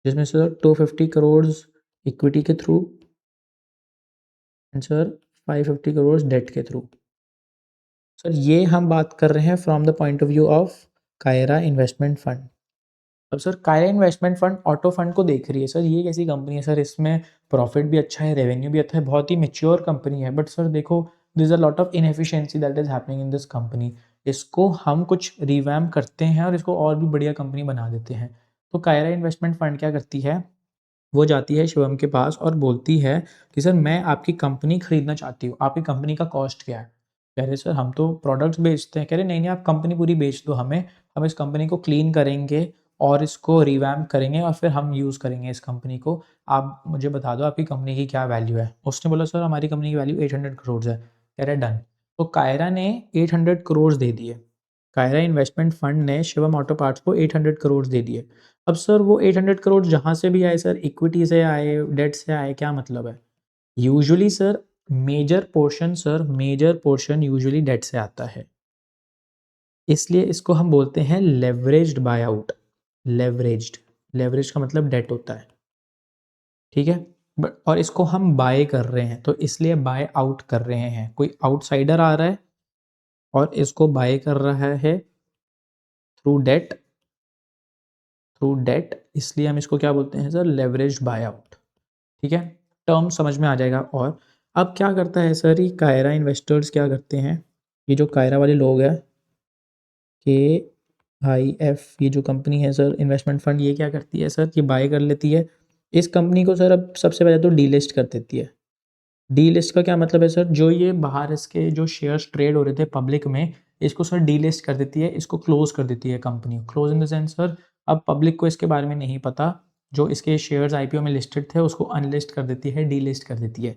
जिसमें से सर 250 करोड़ इक्विटी के through and sir 550 crore debt के थ्रू। सर ये हम बात कर रहे हैं from the point of view of Kaira investment fund. अब sir Kaira investment fund auto fund को देख रही है, सर ये कैसी कंपनी है सर, इसमें प्रॉफिट भी अच्छा है, रेवेन्यू भी अच्छा है, बहुत ही मेच्योर कंपनी है, बट सर देखो this is a lot of inefficiency that is happening in this company, इसको हम कुछ रिवैम्प करते हैं और इसको और भी बढ़िया कंपनी बना देते हैं। तो कायरा इन्वेस्टमेंट फंड क्या करती है, वो जाती है शिवम के पास और बोलती है कि सर मैं आपकी कंपनी खरीदना चाहती हूँ, आपकी कंपनी का कॉस्ट क्या है? कह रहे सर हम तो प्रोडक्ट्स बेचते हैं, कह रहे नहीं नहीं आप कंपनी पूरी बेच दो हमें, हम इस कंपनी को क्लीन करेंगे और इसको रिवैम्प करेंगे और फिर हम यूज़ करेंगे इस कंपनी को, आप मुझे बता दो आपकी कंपनी की क्या वैल्यू है। उसने बोला सर हमारी कंपनी की वैल्यू 800 करोड़ है। कह रहे डन। तो कायरा ने 800 करोड़ दे दिए, कायरा इन्वेस्टमेंट फंड ने शिवम ऑटो पार्ट्स को 800 करोड़ दे दिए। अब सर वो 800 करोड़ जहाँ से भी आए सर, इक्विटी से आए, डेट से आए, क्या मतलब है? Usually sir major portion usually debt से आता है, इसलिए इसको हम बोलते हैं leveraged buy out. Leveraged, leverage का मतलब डेट होता है, ठीक है? बट और इसको हम बाय कर रहे हैं, तो इसलिए बाय आउट कर रहे हैं, कोई आउटसाइडर आ रहा है और इसको बाय कर रहा है थ्रू डेट, इसलिए हम इसको क्या बोलते हैं सर, लेवरेज बाय आउट। ठीक है, टर्म समझ में आ जाएगा। और अब क्या करता है सर, ये कायरा इन्वेस्टर्स क्या करते हैं, ये जो कायरा वाले लोग हैं, KIF, ये जो कंपनी है सर इन्वेस्टमेंट फंड, ये क्या करती है सर, ये बाय कर लेती है इस कंपनी को सर। अब सबसे पहले तो डीलिस्ट कर देती है। डीलिस्ट का क्या मतलब है सर, जो ये बाहर इसके जो शेयर्स ट्रेड हो रहे थे पब्लिक में, इसको सर डीलिस्ट कर देती है, इसको क्लोज कर देती है company. Close in the sense sir अब पब्लिक को इसके बारे में नहीं पता, जो इसके शेयर्स IPO में लिस्टेड थे उसको अनलिस्ट कर देती है, डीलिस्ट कर देती है।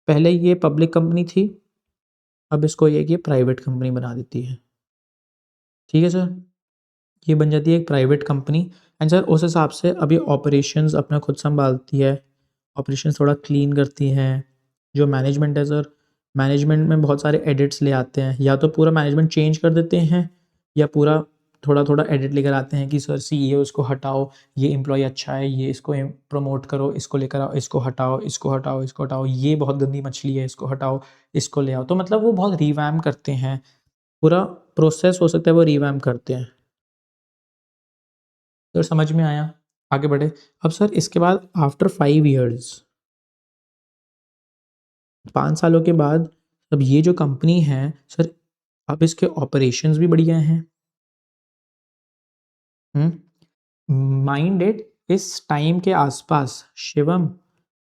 पहले ये पब्लिक कंपनी थी, अब इसको ये प्राइवेट कंपनी बना देती है। ठीक है सर, ये बन जाती है एक प्राइवेट कंपनी। एंड सर उस हिसाब से अभी ऑपरेशंस अपना खुद संभालती है, ऑपरेशंस थोड़ा क्लीन करती हैं। जो मैनेजमेंट है सर, मैनेजमेंट में बहुत सारे एडिट्स ले आते हैं, या तो पूरा मैनेजमेंट चेंज कर देते हैं या पूरा थोड़ा थोड़ा एडिट लेकर आते हैं कि सर CEO इसको हटाओ, ये एम्प्लॉय अच्छा है, ये इसको प्रमोट करो, इसको लेकर आओ, इसको हटाओ, इसको हटाओ, इसको हटाओ, ये बहुत गंदी मछली है, इसको हटाओ, इसको ले आओ। तो मतलब वो बहुत रिवैम्प करते हैं, पूरा प्रोसेस हो सकता है वो रिवैम्प करते हैं। सर समझ में आया, आगे बढ़े। अब सर इसके बाद आफ्टर 5 ईयर्स, 5 सालों के बाद, अब ये जो कंपनी है सर, अब इसके ऑपरेशंस भी बढ़िया हैं। माइंड इट, इस टाइम के आसपास Shivam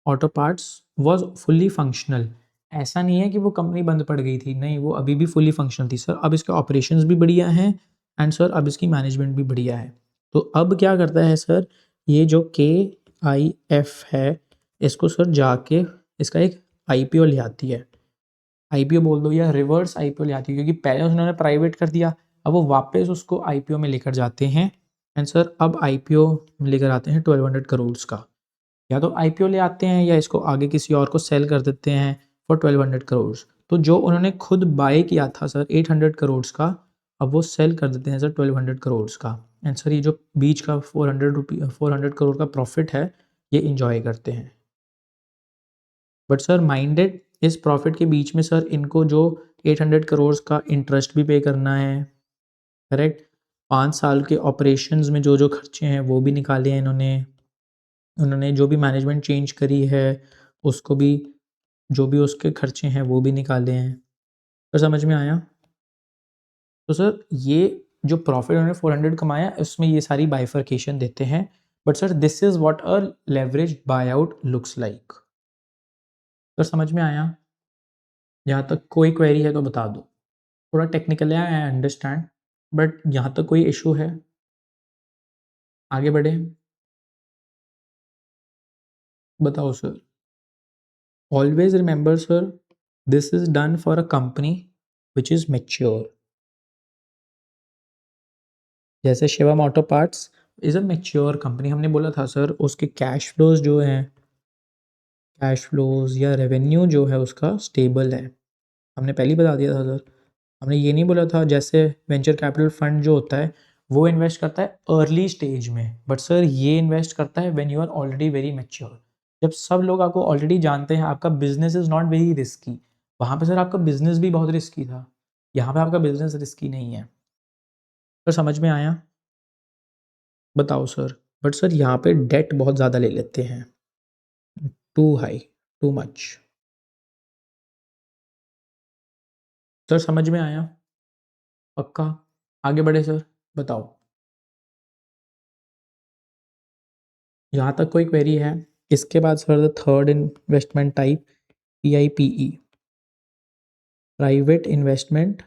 auto parts was fully functional. ऐसा नहीं है कि वो कंपनी बंद पड़ गई थी, नहीं, वो अभी भी फुल्ली फंक्शनल थी सर। अब इसके ऑपरेशंस भी बढ़िया हैं एंड सर अब इसकी मैनेजमेंट भी बढ़िया है। तो अब क्या करता है सर, ये जो KIF है, इसको सर जाके इसका एक IPO ले आती है। IPO बोल दो या रिवर्स IPO ले आती है, क्योंकि पहले उन्होंने प्राइवेट कर दिया, अब वो वापस उसको IPO में लेकर जाते हैं। एंड सर अब IPO लेकर आते हैं 1200 करोड़ का। या तो IPO ले आते हैं या इसको आगे किसी और को सेल कर देते हैं फॉर 1200 करोड़। तो जो उन्होंने खुद बाय किया था सर 800 करोड़ का, अब वो सेल कर देते हैं सर 1200 करोड़ का। एंड सर ये जो बीच का 400 करोड़ का प्रॉफिट है, ये इंजॉय करते हैं। बट सर माइंडेड इस प्रॉफिट के बीच में सर इनको जो 800 करोड़ का इंटरेस्ट भी पे करना है, करेक्ट। 5 साल के ऑपरेशंस में जो जो खर्चे हैं वो भी निकाले हैं इन्होंने। उन्होंने जो भी मैनेजमेंट चेंज करी है उसको भी, जो भी उसके खर्चे हैं वो भी निकाले हैं। तो समझ में आया? तो सर ये जो प्रॉफिट उन्होंने 400 कमाया उसमें ये सारी बाइफर्केशन देते हैं। But sir this is what a leverage buy out looks like. Sir समझ में आया? यहाँ तक कोई क्वेरी है तो बता दो। थोड़ा टेक्निकल है, आई अंडरस्टैंड, बट यहाँ तक कोई इशू है? आगे बढ़े, बताओ sir. Always remember sir, this is done for a company which is mature. जैसे Shivam auto parts is a mature company, हमने बोला था सर उसके कैश फ्लोज जो हैं, कैश फ्लोज या रेवेन्यू जो है उसका स्टेबल है। हमने पहले ही बता दिया था सर। हमने ये नहीं बोला था जैसे वेंचर कैपिटल फंड जो होता है वो इन्वेस्ट करता है अर्ली स्टेज में, बट सर ये इन्वेस्ट करता है when you are already very mature. जब सब लोग आपको ऑलरेडी जानते हैं, आपका business is not very risky. वहाँ पे सर आपका बिजनेस भी बहुत रिस्की था, यहाँ पे आपका बिजनेस रिस्की नहीं है। सर समझ में आया? बताओ सर। बट सर यहाँ पे डेट बहुत ज़्यादा ले लेते हैं, too high, too much. Sir समझ में आया? पक्का? आगे बढ़े सर, बताओ। यहाँ तक कोई क्वेरी है? इसके बाद sir the third investment type, PIPE, private investment,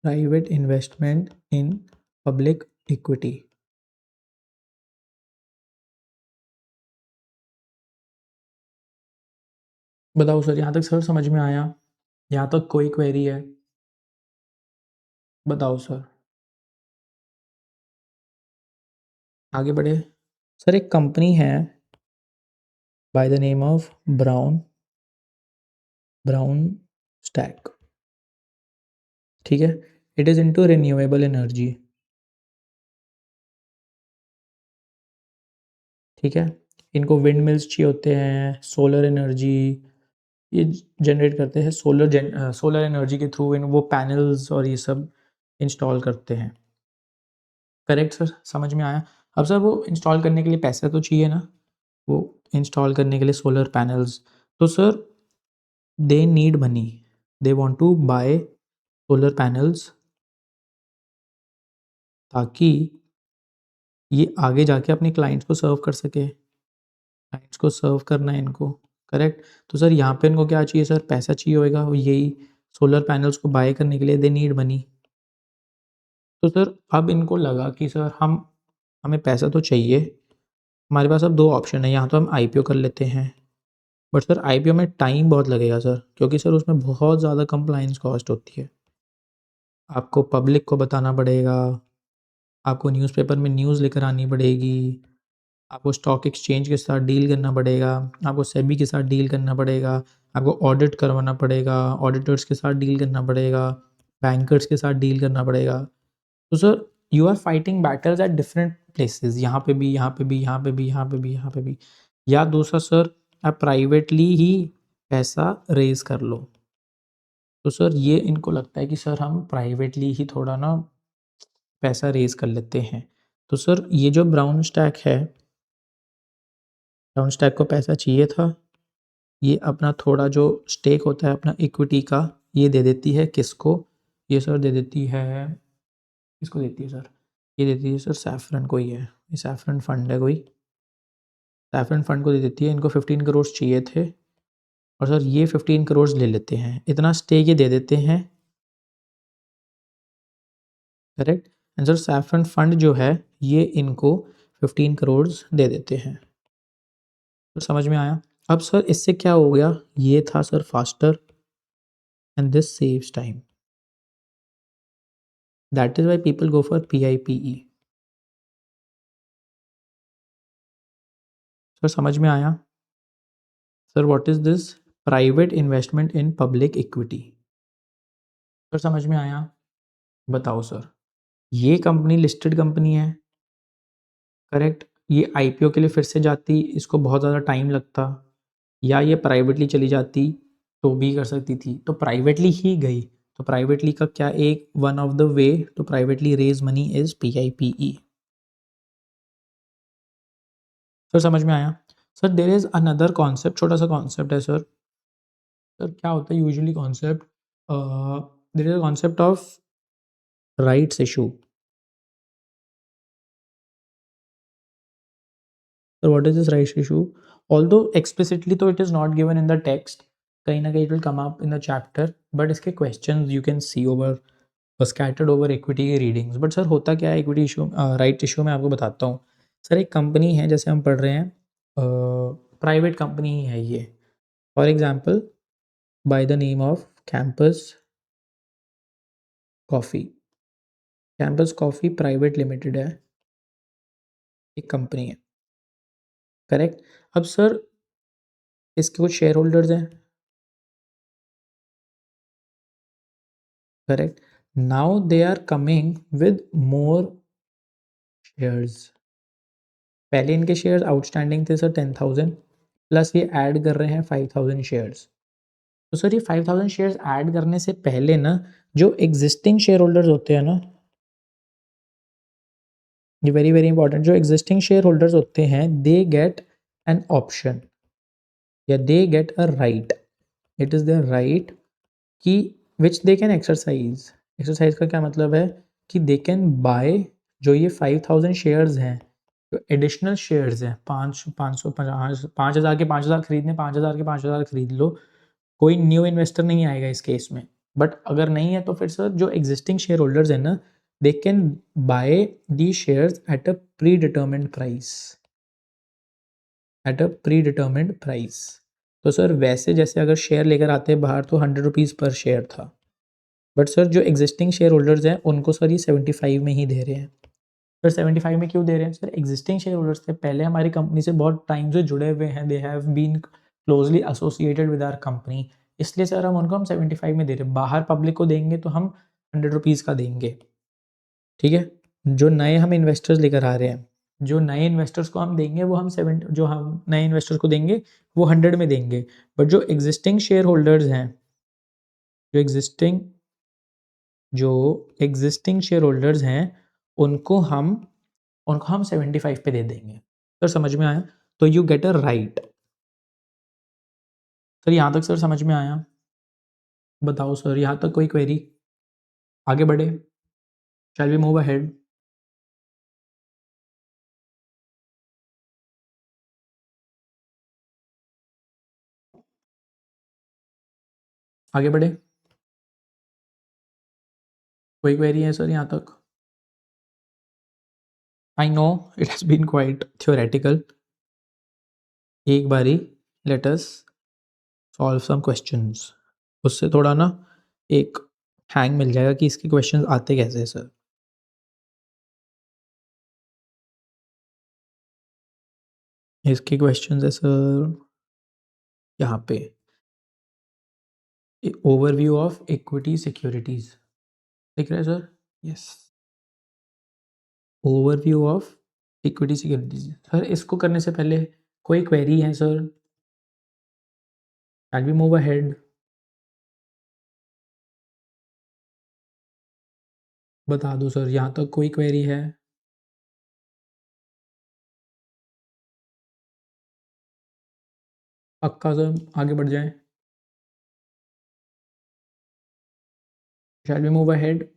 private investment in public equity. बताओ सर, यहाँ तक सर समझ में आया? यहाँ तक कोई क्वेरी है? बताओ सर, आगे बढ़े। सर एक कंपनी है bye the name of brown stack, ठीक है। It is into renewable energy, ठीक है। इनको विंड मिल्स चाहिए होते हैं, सोलर एनर्जी ये जनरेट करते हैं, सोलर एनर्जी के थ्रू इन वो पैनल्स और ये सब इंस्टॉल करते हैं, करेक्ट सर। समझ में आया? अब सर वो इंस्टॉल करने के लिए पैसा तो चाहिए ना, वो इंस्टॉल करने के लिए सोलर पैनल्स, तो sir they need money, they want to buy solar panels ताकि ये आगे जाके अपने क्लाइंट्स को सर्व कर सके। क्लाइंट्स को सर्व करना है इनको, करेक्ट। तो सर यहाँ पे इनको क्या चाहिए सर? पैसा चाहिए होगा, और यही सोलर पैनल्स को बाय करने के लिए दे नीड मनी। तो सर अब इनको लगा कि सर हमें पैसा तो चाहिए, हमारे पास अब दो ऑप्शन है, यहाँ तो हम IPO कर लेते हैं, बट सर IPO में टाइम बहुत लगेगा सर, क्योंकि सर उसमें बहुत ज़्यादा कंप्लाइंस कॉस्ट होती है। आपको पब्लिक को बताना पड़ेगा, आपको न्यूज़पेपर में न्यूज़ लेकर आनी पड़ेगी, आपको स्टॉक एक्सचेंज के साथ डील करना पड़ेगा, आपको सेबी के साथ डील करना पड़ेगा, आपको ऑडिट करवाना पड़ेगा, ऑडिटर्स के साथ डील करना पड़ेगा, बैंकर्स के साथ डील करना पड़ेगा। तो sir you are fighting battles at different places, यहाँ पे भी, यहाँ पे भी, यहाँ पे भी, यहाँ पे भी, यहाँ पे भी। या दूसरा सर, आप प्राइवेटली ही पैसा रेज कर लो। तो सर ये इनको लगता है कि सर हम प्राइवेटली ही थोड़ा ना पैसा रेज कर लेते हैं। तो सर ये जो ब्राउन स्टैक है, ब्राउन स्टैक को पैसा चाहिए था, ये अपना थोड़ा जो स्टेक होता है अपना इक्विटी का, ये दे देती है किसको? ये सर दे देती है, किसको देती है सर? ये देती है सर सैफरन को ही है, ये सैफरन फंड है कोई, सैफरन फंड को दे देती है। इनको 15 करोड़ चाहिए थे, और सर ये 15 करोड़ ले लेते हैं, इतना स्टेक ये दे देते हैं, correct. And sir saffron fund जो है ये इनको 15 करोड़ दे देते हैं। तो समझ में आया? अब सर इससे क्या हो गया, ये था sir faster and this saves time, that is why people go for PIPE। Sir समझ में आया? Sir what is this? Private investment in public equity. Sir समझ में आया? बताओ सर। ये कंपनी लिस्टेड कंपनी है, करेक्ट। ये आईपीओ के लिए फिर से जाती, इसको बहुत ज़्यादा टाइम लगता, या ये प्राइवेटली चली जाती तो भी कर सकती थी, तो प्राइवेटली ही गई। तो प्राइवेटली का क्या एक one of the way to privately raise money is PIPE। Sir समझ में आया? Sir there is another concept, छोटा सा कॉन्सेप्ट है सर। सर क्या होता है usually concept, there is a concept of rights issue. So what is this rights issue? Although explicitly तो it is not given in the text, कहीं ना कहीं it will come up in the chapter, but इसके questions you can see over scattered over equity readings। but sir होता क्या है equity issue, right issue में आपको बताता हूँ। सर एक कंपनी है, जैसे हम पढ़ रहे हैं, प्राइवेट कंपनी ही है ये, for example by the name of Campus Coffee. Campus Coffee private limited है, एक कंपनी है, करेक्ट। अब सर इसके कुछ शेयर होल्डर्स हैं, correct. Now they are coming with more shares. पहले इनके शेयर्स आउटस्टैंडिंग थे सर 10,000, प्लस ये ऐड कर रहे हैं 5,000 शेयर्स। तो सर ये 5,000 शेयर्स ऐड करने से पहले ना, जो एग्जिस्टिंग शेयर होल्डर्स होते हैं ना, ये वेरी वेरी इंपॉर्टेंट, जो एग्जिस्टिंग शेयर होल्डर्स होते हैं दे गेट एन ऑप्शन या they get a right, it is their right कि which they can exercise. Exercise का क्या मतलब है कि दे कैन बाय, जो ये 5,000 शेयर्स हैं, जो एडिशनल शेयर्स हैं, 5,000 के 5,000 खरीदने, 5,000 के 5,000 खरीद लो, कोई न्यू इन्वेस्टर नहीं आएगा इस केस में। बट अगर नहीं है तो फिर सर जो एग्जिस्टिंग शेयर होल्डर्स हैं ना, they can by the shares at a pre determined price, at a pre determined price. तो सर वैसे जैसे अगर शेयर लेकर आते हैं बाहर तो 100 रुपीज़ पर शेयर था, बट सर जो एग्जिस्टिंग शेयर होल्डर्स हैं उनको सर ये 75 में ही दे रहे हैं। सर 75 में क्यों दे रहे हैं? सर एग्जिस्टिंग शेयर होल्डर्स थे, पहले हमारी कंपनी से बहुत टाइम से जुड़े हुए हैं, they have been closely associated with our company, इसलिए सर हम उनको 75 में दे रहे हैं। बाहर पब्लिक को देंगे तो हम 100 रुपीज़ का देंगे, ठीक है। जो नए हम इन्वेस्टर्स लेकर आ रहे हैं, जो नए इन्वेस्टर्स को हम देंगे वो हम 70, जो हम नए इन्वेस्टर्स को देंगे वो 100 में देंगे। बट जो एग्जिस्टिंग शेयर होल्डर्स हैं, जो एग्जिस्टिंग शेयर होल्डर्स हैं, उनको हम 75 पे दे देंगे। सर समझ में आया? तो you get a right. Sir यहाँ तक सर समझ में आया? बताओ सर, यहाँ तक कोई क्वेरी? आगे बढ़े, शैल वी मूव अहेड? आगे बढ़े, कोई क्वेरी है सर यहाँ तक? I know it has been quite theoretical, एक बारी let us solve some questions, उससे थोड़ा ना एक हैंग मिल जाएगा कि इसके क्वेश्चंस आते कैसे हैं सर। इसके क्वेश्चंस है सर यहाँ पे, ओवरव्यू ऑफ इक्विटी सिक्योरिटीज, दिख रहा है sir? Yes, overview of equity securities. Sir इसको करने से पहले कोई क्वेरी है sir? Can we move ahead? बता दो सर, यहाँ तक कोई क्वेरी है? पक्का सर, आगे बढ़ जाएं? Shall we move ahead?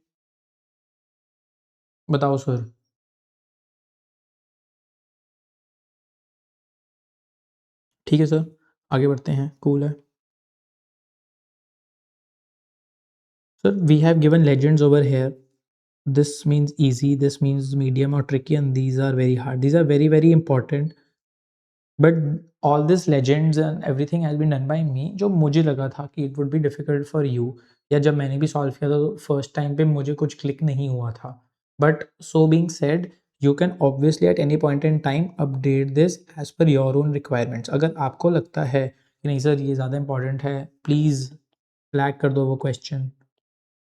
बताओ सर। ठीक है सर, आगे बढ़ते हैं, कूल है sir. We have given legends over here, this means easy, this means medium or tricky, and these are very hard, these are very very important, but all this legends and everything has been done by me, जो मुझे लगा था कि it would be difficult for you, या जब मैंने भी solve किया था तो फर्स्ट टाइम पे मुझे कुछ क्लिक नहीं हुआ था, but so being said you can obviously at any point in time update this as per your own requirements. अगर आपको लगता है कि नहीं सर ये ज़्यादा इंपॉर्टेंट है, प्लीज़ फ्लैग कर दो वो क्वेश्चन,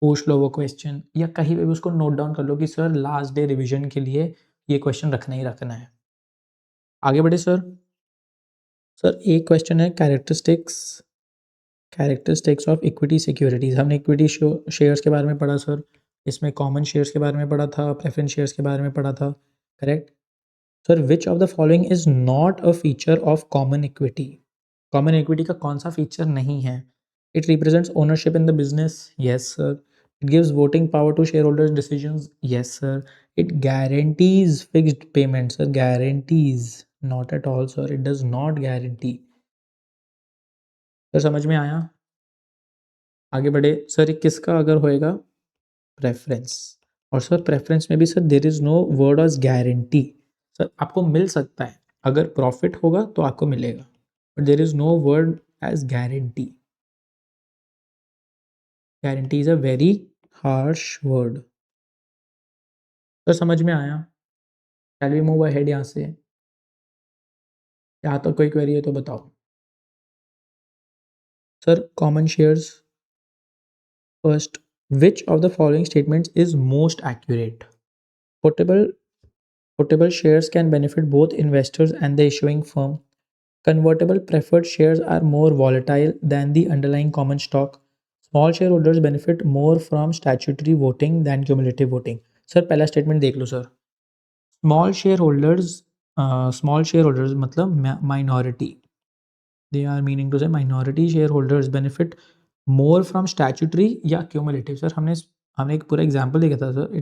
पूछ लो वो क्वेश्चन, या कहीं पे भी उसको नोट डाउन कर लो कि सर लास्ट डे रिवीजन के लिए ये क्वेश्चन रखना ही रखना है। आगे बढ़े सर। सर एक क्वेश्चन है कैरेक्टरिस्टिक्स ऑफ इक्विटी सिक्योरिटीज़। हमने इक्विटी शेयर्स के बारे में पढ़ा सर, इसमें कॉमन शेयर्स के बारे में पढ़ा था, प्रेफरेंस शेयर्स के बारे में पढ़ा था, correct. Sir which of the following is not a feature of common equity? Common equity का कौन सा फीचर नहीं है? It represents ownership in the business, yes sir. It gives voting power to share holders decisions, yes sir. It guarantees fixed payment, sir guarantees, not at all sir, it does not guarantee. Sir समझ में आया? आगे बढ़े sir. किसका अगर होएगा? Preference. और sir preference में भी sir there is no word of guarantee. Sir आपको मिल सकता है, अगर प्रॉफिट होगा तो आपको मिलेगा, but there is no word as guarantee. Guarantee is a very harsh word. Sir समझ में आया? शैल वी मूव अहेड यहाँ से? यहाँ तो कोई क्वेरी है तो बताओ। Sir common shares first, which of the following statements is most accurate? Portable shares can benefit both investors and the issuing firm. Convertible preferred shares are more volatile than the underlying common stock. Small shareholders benefit more from statutory voting than cumulative voting. Sir पहला statement देख लो sir. Small share holders मतलब minority, they are meaning to say minority share holders benefit more from statutory या cumulative. Sir हमने एक पूरा example देखा था sir,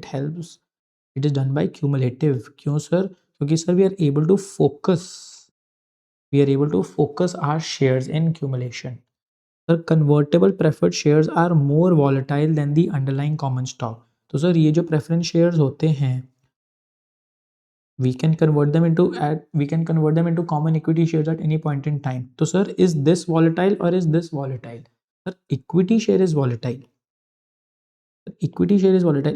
it is done by cumulative. क्यों सर? क्योंकि sir we are able to focus our shares in cumulation. Sir convertible preferred shares are more volatile than the underlying common stock. तो sir ये जो preference shares होते हैं, we can convert them into common equity shares at any point in time. तो sir is this volatile or is this volatile? Sir equity share is volatile,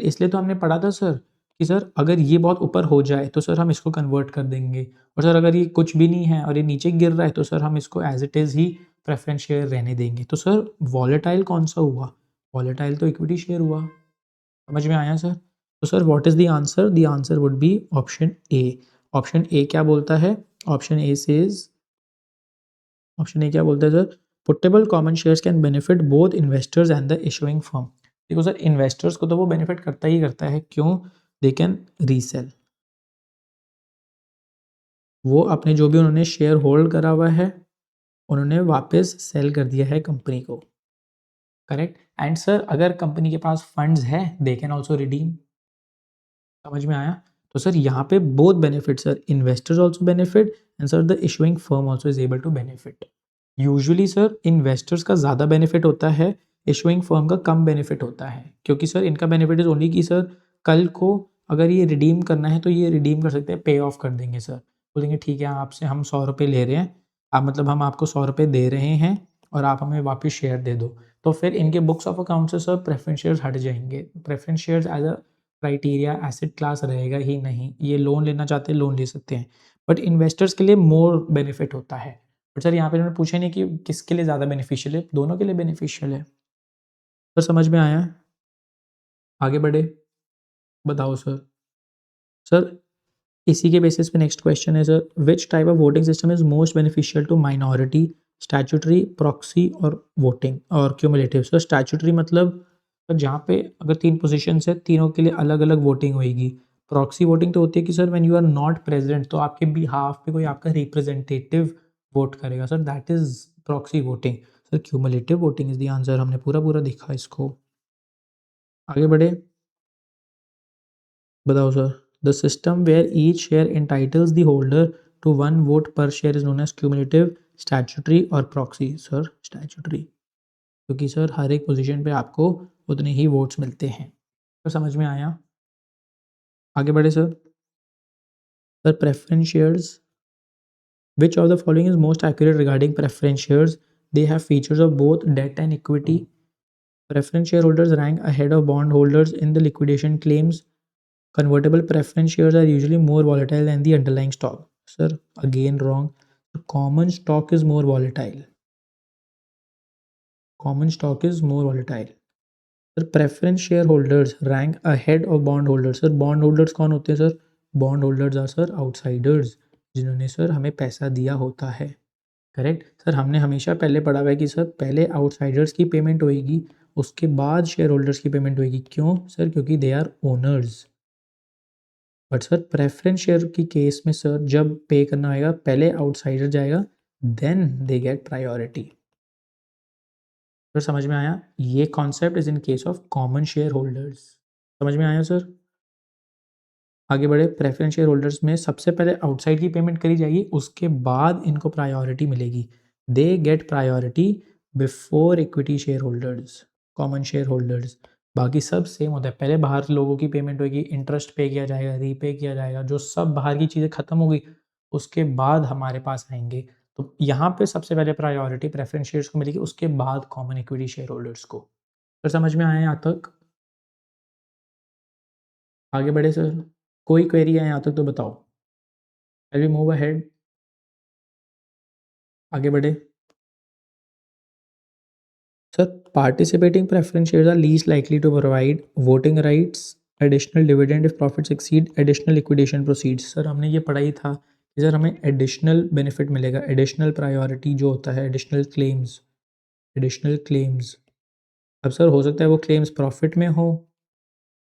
इसलिए तो हमने पढ़ा था सर कि सर अगर ये बहुत ऊपर हो जाए तो सर हम इसको कन्वर्ट कर देंगे, और सर अगर ये कुछ भी नहीं है और ये नीचे गिर रहा है तो सर हम इसको एज इट इज़ ही प्रेफरेंस शेयर रहने देंगे। तो सर वॉलेटाइल कौन सा हुआ? वॉलेटाइल तो इक्विटी शेयर हुआ। समझ में आया सर? तो sir what is the answer? The answer would be option A. Option A क्या बोलता है? ऑप्शन ए क्या बोलता है sir? Puttable common shares can benefit both investors and the issuing firm. देखो सर इन्वेस्टर्स को तो वो बेनिफिट करता ही करता है। क्यों? दे कैन रीसेल, वो अपने जो भी उन्होंने शेयर होल्ड करा हुआ है उन्होंने वापस सेल कर दिया है कंपनी को, करेक्ट। एंड सर अगर कंपनी के पास फंड्स है दे कैन ऑल्सो रिडीम। समझ में आया? तो सर यहाँ पे both benefit sir, investors also benefit and sir the issuing firm also is able to benefit. Usually sir investors का ज़्यादा बेनिफिट होता है, इशुइंग फर्म का कम बेनिफिट होता है, क्योंकि सर इनका बेनिफिट इज ओनली कि सर कल को अगर ये रिडीम करना है तो ये रिडीम कर सकते हैं, पे ऑफ कर देंगे सर, बोलेंगे ठीक है आपसे हम 100 रुपये ले रहे हैं, आप मतलब हम आपको 100 रुपये दे रहे हैं और आप हमें वापस शेयर दे दो। तो फिर इनके बुक्स ऑफ अकाउंट से सर प्रेफरेंस शेयर्स हट जाएंगे। Preference shares as a criteria asset class रहेगा ही नहीं। ये लोन लेना चाहते हैं लोन ले सकते हैं, बट इन्वेस्टर्स के लिए मोर बेनिफिट होता है। बट सर यहाँ पे उन्होंने पूछा नहीं कि किसके लिए ज़्यादा बेनिफिशियल है, दोनों के लिए बेनिफिशियल है। सर समझ में आया? आगे बढ़े, बताओ सर। सर इसी के बेसिस पे नेक्स्ट क्वेश्चन है sir, which type of voting system is most beneficial to minority? Statutory, proxy और वोटिंग और क्यूमुलेटिव। सर स्टैट्यूटरी मतलब सर जहाँ पे अगर 3 पोजीशंस है तीनों के लिए अलग अलग वोटिंग होगी। प्रॉक्सी वोटिंग तो होती है कि sir when you are not present तो आपके बिहाफ पे कोई आपका रिप्रेजेंटेटिव वोट करेगा, sir that is proxy voting. Sir cumulative voting is the answer, हमने पूरा पूरा देखा इसको। आगे बढ़े, बताओ sir. The system where each share entitles the holder to 1 vote per share is known as cumulative, statutory और प्रॉक्सी। सर स्टैट्यूटरी, क्योंकि सर हर एक पोजीशन पे आपको उतने ही वोट्स मिलते हैं। तो समझ में आया? आगे बढ़े sir. Sir preference shares, which of the following is most accurate regarding preference shares? They have features of both debt and equity. Preference shareholders rank ahead of bondholders in the liquidation claims. Convertible preference shares are usually more volatile than the underlying stock. Sir, again wrong. Common stock is more volatile. Common stock is more volatile. Sir, preference shareholders rank ahead of bondholders. Sir, bondholders कौन होते हैं sir? Bondholders are sir outsiders, जिन्होंने sir हमें पैसा दिया होता है। Correct sir, हमने हमेशा पहले पढ़ा हुआ है कि सर पहले आउटसाइडर्स की पेमेंट होएगी, उसके बाद शेयर होल्डर्स की पेमेंट होएगी। क्यों सर? क्योंकि they are owners. But sir preference share की केस में सर जब पे करना आएगा पहले आउटसाइडर जाएगा, then they get priority. Sir समझ में आया? ये concept is in case of common share holders. समझ में आया सर? आगे बढ़े। प्रेफरेंस शेयर होल्डर्स में सबसे पहले आउटसाइड की पेमेंट करी जाएगी, उसके बाद इनको प्रायोरिटी मिलेगी। दे get priority before equity share holders, common share holders. बाकी सब सेम होता है, पहले बाहर लोगों की पेमेंट होगी, इंटरेस्ट पे किया जाएगा, रीपे किया जाएगा, जो सब बाहर की चीज़ें खत्म हो गई उसके बाद हमारे पास आएंगे। तो यहाँ पे सबसे पहले प्रायोरिटी प्रेफरेंस शेयर्स को मिलेगी, उसके बाद कॉमन इक्विटी शेयर होल्डर्स को। सर समझ में आया यहाँ तक? आगे बढ़े सर, कोई क्वेरी है यहाँ तक तो बताओ। Shall we move ahead? आगे बढ़े। Sir participating preference shares are least likely to provide voting rights, additional dividend if profits exceed additional liquidation proceeds। Sir हमने ये पढ़ा ही था कि सर हमें एडिशनल बेनिफिट मिलेगा, एडिशनल प्रायोरिटी जो होता है, एडिशनल क्लेम्स, एडिशनल क्लेम्स। अब सर हो सकता है वो क्लेम्स प्रॉफिट में हो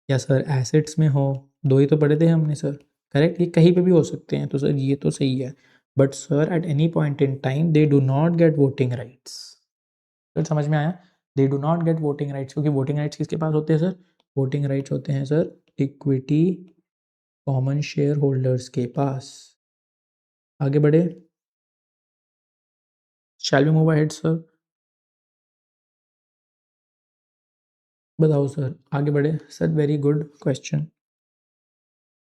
या सर एसेट्स में हो, दो ही तो पढ़े थे हमने सर। करेक्ट, ये कहीं पे भी हो सकते हैं, तो सर ये तो सही है। But sir at any point in time they do not get voting rights. Sir समझ में आया? They do not get voting rights, क्योंकि वोटिंग राइट्स किसके पास होते हैं सर? वोटिंग राइट्स होते हैं sir equity common share holders के पास। आगे बढ़े। Shall we move ahead sir? बताओ सर, आगे बढ़े sir. Very good question.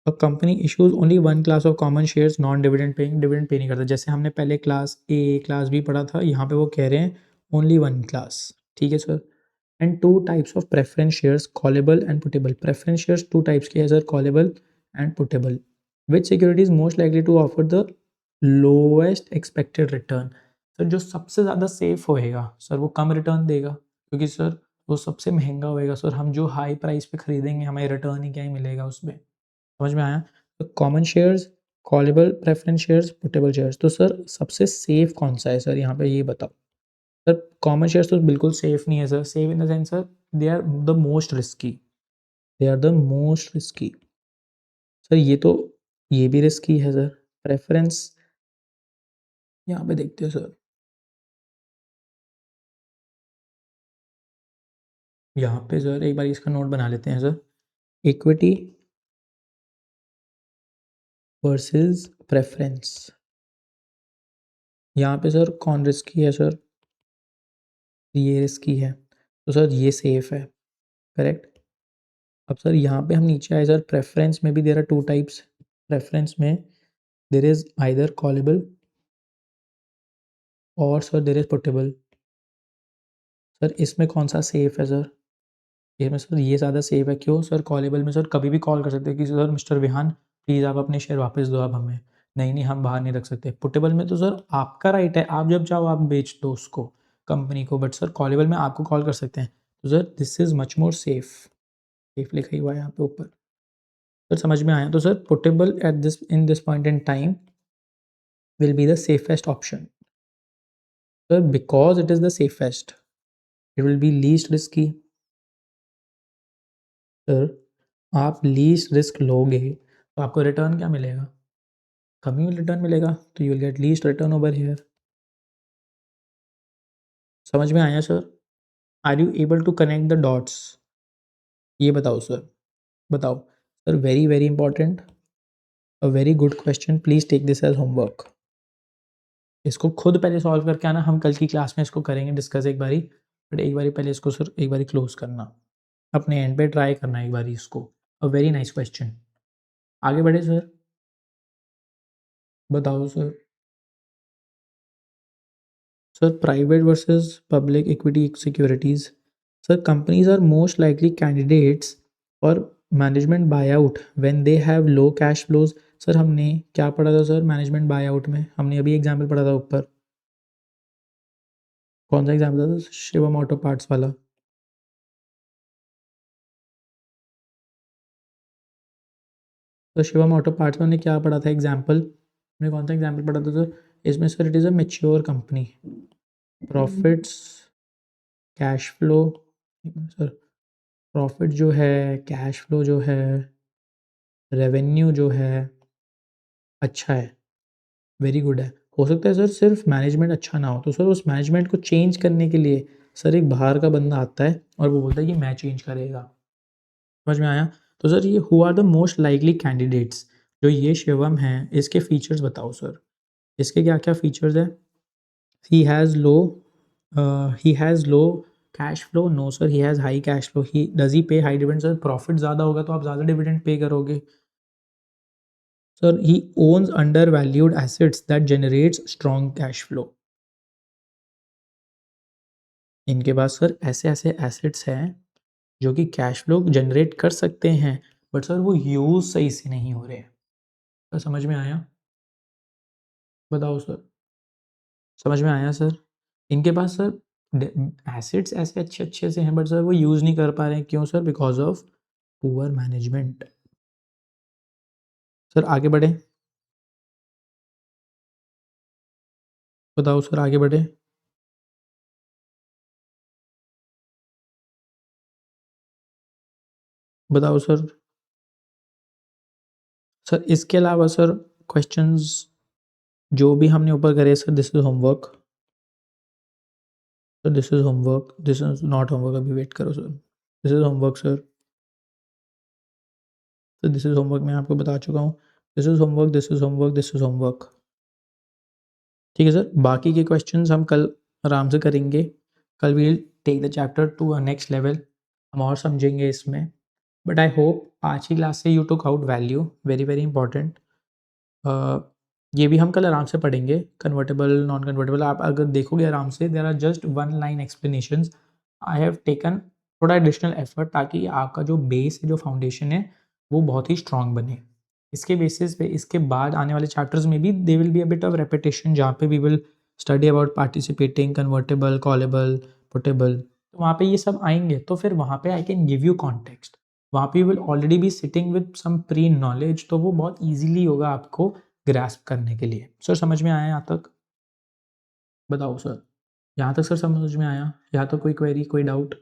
A company issues only one class of common shares non dividend paying, dividend pay नहीं करता। जैसे हमने पहले क्लास ए क्लास बी पढ़ा था, यहाँ पे वो कह रहे हैं ओनली वन क्लास। ठीक है sir. And two types of preference shares, callable and putable. Preference shares two types के हैं sir, callable and putable. Which security is most likely to offer the lowest expected return. Sir जो सबसे ज़्यादा safe होएगा sir वो कम return देगा, क्योंकि sir वो सबसे महंगा होएगा। सर हम जो हाई प्राइस पे खरीदेंगे हमें रिटर्न ही क्या ही मिलेगा उसमें। समझ में आया? तो common shares, callable preference shares, puttable shares. तो सर सबसे सेफ कौन सा है सर, यहाँ पे ये बताओ। सर कॉमन शेयर्स तो बिल्कुल सेफ नहीं है sir. Safe in the sense sir they are the most risky, they are the most risky. Sir ये भी रिस्की है सर। प्रेफरेंस यहाँ पे देखते हो सर, यहाँ पे सर एक बार इसका नोट बना लेते हैं सर। Equity versus preference. यहाँ पे सर कौन रिस्की है सर? ये रिस्की है, तो सर ये सेफ है। करेक्ट। अब सर यहाँ पे हम नीचे आए सर, प्रेफरेंस में भी there are two types. Preference में देर इज आइदर कॉलेबल और sir there is putable. Sir इसमें कौन सा सेफ है सर? इसमें सर ये ज़्यादा सेफ है। क्यों सर? कॉलेबल में सर कभी भी कॉल कर सकते हैं कि सर मिस्टर विहान प्लीज़ आप अपने शेयर वापस दो अब हमें। नहीं नहीं हम बाहर नहीं रख सकते। पुटेबल में तो सर आपका राइट है, आप जब चाहो आप बेच दो उसको, कंपनी को। बट सर कॉलेबल में आपको कॉल कर सकते हैं। तो sir this is much more safe. Safe लिखा ही हुआ है यहाँ पे ऊपर। सर समझ में आया? तो sir puttable at this in this point in time will be the safest option. So because it is the safest, it will be least risky. Sir आप लीस्ट रिस्क लोगे तो आपको रिटर्न क्या मिलेगा? कमी में रिटर्न मिलेगा, तो you will get least return over here. समझ में आया sir? Are you able to connect the dots? ये बताओ सर, बताओ sir. Very very important, a very good question. Please take this as homework. इसको खुद पहले सॉल्व करके आना, हम कल की क्लास में इसको करेंगे डिस्कस एक बारी। बट एक बारी पहले इसको सर एक बारी क्लोज करना, अपने एंड पे ट्राई करना एक बारी इसको। A very nice question. आगे बढ़े सर, बताओ sir. Sir private versus public equity securities. Sir companies are most likely candidates for management buyout when they have low cash flows. Sir हमने क्या पढ़ा था सर मैनेजमेंट बायआउट में? हमने अभी एग्जाम्पल पढ़ा था ऊपर। कौन सा एग्जाम्पल था? शिवम ऑटो पार्ट्स वाला। तो शिवम ऑटो पार्ट्स में हमने क्या पढ़ा था एग्जाम्पल? हमने कौन सा एग्जाम्पल पढ़ा था सर इसमें? Sir it is a mature company, profits, cash flow, sir profit जो है, कैश फ्लो जो है, रेवेन्यू जो है अच्छा है, वेरी गुड है। हो सकता है सर सिर्फ मैनेजमेंट अच्छा ना हो, तो सर उस मैनेजमेंट को चेंज करने के लिए सर एक बाहर का बंदा आता है और वो बोलता है कि मैं चेंज करेगा। समझ में आया? तो सर ये who are the most likely candidates, जो ये शिवम हैं इसके फीचर्स बताओ सर, इसके क्या क्या फीचर्स है? He has low cash flow, no sir he has high cash flow. He does he pay high dividend? Sir profit ज़्यादा होगा तो आप ज़्यादा डिविडेंड पे करोगे। Sir he owns under valued assets that generates strong cash flow. इनके पास sir ऐसे ऐसे एसेट्स हैं जो कि कैश फ्लो जनरेट कर सकते हैं, बट सर वो यूज़ सही से नहीं हो रहे हैं। सर समझ में आया? बताओ सर, समझ में आया सर? इनके पास सर एसेट्स ऐसे अच्छे अच्छे से हैं, बट सर वो यूज़ नहीं कर पा रहे हैं। क्यों sir? Because of poor management. Sir आगे बढ़े, बताओ सर आगे बढ़े। बताओ सर। सर इसके अलावा सर क्वेश्चंस जो भी हमने ऊपर करे sir, this is homework. Sir this is homework, this is not homework, अभी वेट करो sir. This is homework sir. Sir this is homework, मैं आपको बता चुका हूँ। This is homework, this is homework, this is homework. ठीक है sir, बाकी के क्वेश्चंस हम कल आराम से करेंगे। कल we'll take the chapter to a next level, हम और समझेंगे इसमें। बट आई होप आज की क्लास से you took out value, very very important. ये भी हम कल आराम से पढ़ेंगे, कन्वर्टेबल नॉन कन्वर्टेबल। आप अगर देखोगे आराम से, there are just one line explanations. I have taken थोड़ा एडिशनल एफर्ट ताकि आपका जो बेस है, जो फाउंडेशन है, वो बहुत ही स्ट्रांग बने। इसके बेसिस पे इसके बाद आने वाले चैप्टर्स में भी they will be a bit of repetition, जहाँ पे we will study about participating, convertible, callable, putable. तो वहाँ पे ये सब आएंगे, तो फिर वहाँ पे I can give you context. वहाँ पे will already be sitting with some pre knowledge, तो वो बहुत ईजिली होगा आपको ग्रास्प करने के लिए। सर समझ में आया यहाँ तक? बताओ सर, यहाँ तक सर समझ में आया? यहाँ तक कोई क्वेरी, कोई डाउट?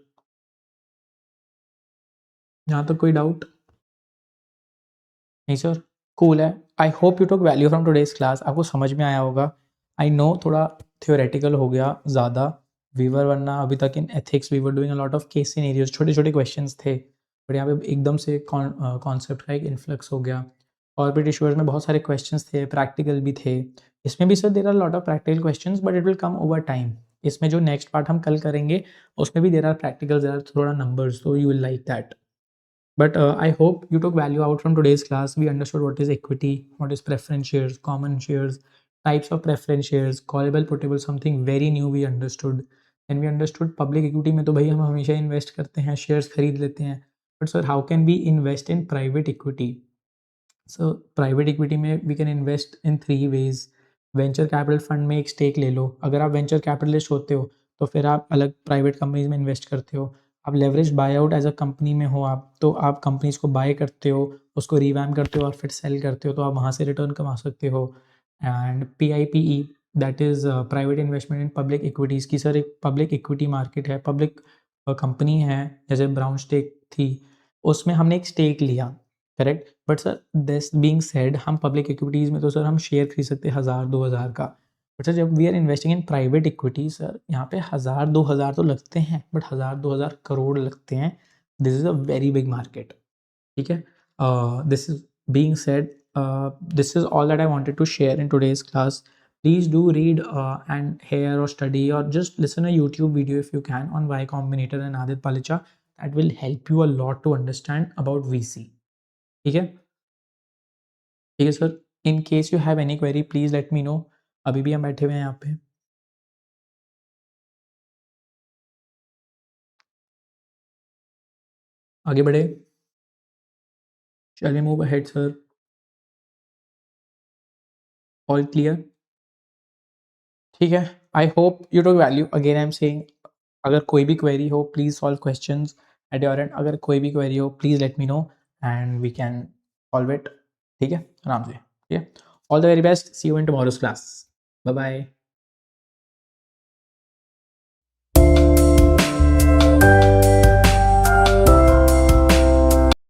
यहाँ तक कोई डाउट नहीं सर? कूल है। I hope you took value from today's class, आपको समझ में आया होगा। आई नो थोड़ा थियोरेटिकल हो गया ज़्यादा। वी वर वरना अभी तक in ethics we were doing a lot of case scenarios, छोटे छोटे क्वेश्चंस थे, बट यहाँ पे एकदम से कॉन्सेप्ट का एक इन्फ्लक्स हो गया। ऑर्बिट इश्यूअर्स में बहुत सारे क्वेश्चंस थे, प्रैक्टिकल भी थे। इसमें भी sir there are lot of practical questions, but it will come over time. इसमें जो नेक्स्ट पार्ट हम कल करेंगे उसमें भी there are practical, there are थोड़ा नंबर्स, तो you will like that. But I hope you took value out from today's class. We understood what is equity, what is preference shares, common shares, types of preference shares, callable, putable, something very new we understood. And we understood public equity में तो भाई हम हमेशा invest करते हैं, shares खरीद लेते हैं. But sir, how can we invest in private equity? So private equity में we can invest in 3 ways. Venture capital fund में एक स्टेक ले लो। अगर आप वेंचर कैपिटलिस्ट होते हो तो फिर आप अलग प्राइवेट कंपनीज में इन्वेस्ट करते हो। आप leverage buy out as a company में हो आप, तो आप कंपनीज को बाय करते हो, उसको रिवैम्प करते हो और फिर सेल करते हो, तो आप वहाँ से रिटर्न कमा सकते हो। And PIPE, that is private investment in public equities की सर एक पब्लिक इक्विटी मार्केट है, पब्लिक कंपनी है, जैसे ब्राउन स्टेक थी, उसमें हमने एक स्टेक लिया, correct. But sir this being said, हम पब्लिक इक्विटीज़ में तो सर हम शेयर खरीद सकते हैं 1000-2000 का। बट सर जब we are investing in private equity sir, यहाँ पे 1000-2000 तो लगते हैं, बट 1000-2000 करोड़ लगते हैं। This is a very big market. ठीक है, this is being said, this is all that I wanted to share in today's class. Please do read and hear or study or just listen a YouTube video if you can on Y Combinator and Adit Palicha. That will help you a lot to understand about VC. ठीक है? ठीक है sir, in case you have any query please let me no. अभी भी हम बैठे हुए हैं यहाँ पे। आगे बढ़े, shall we move ahead sir? All clear? ठीक है, I hope you took value. Again I am saying, अगर कोई भी क्वेरी हो please solve questions at your end. अगर कोई भी क्वेरी हो please let me know and we can solve it. ठीक है, आराम से, ठीक है। All the very best. See you in tomorrow's class. Bye bye.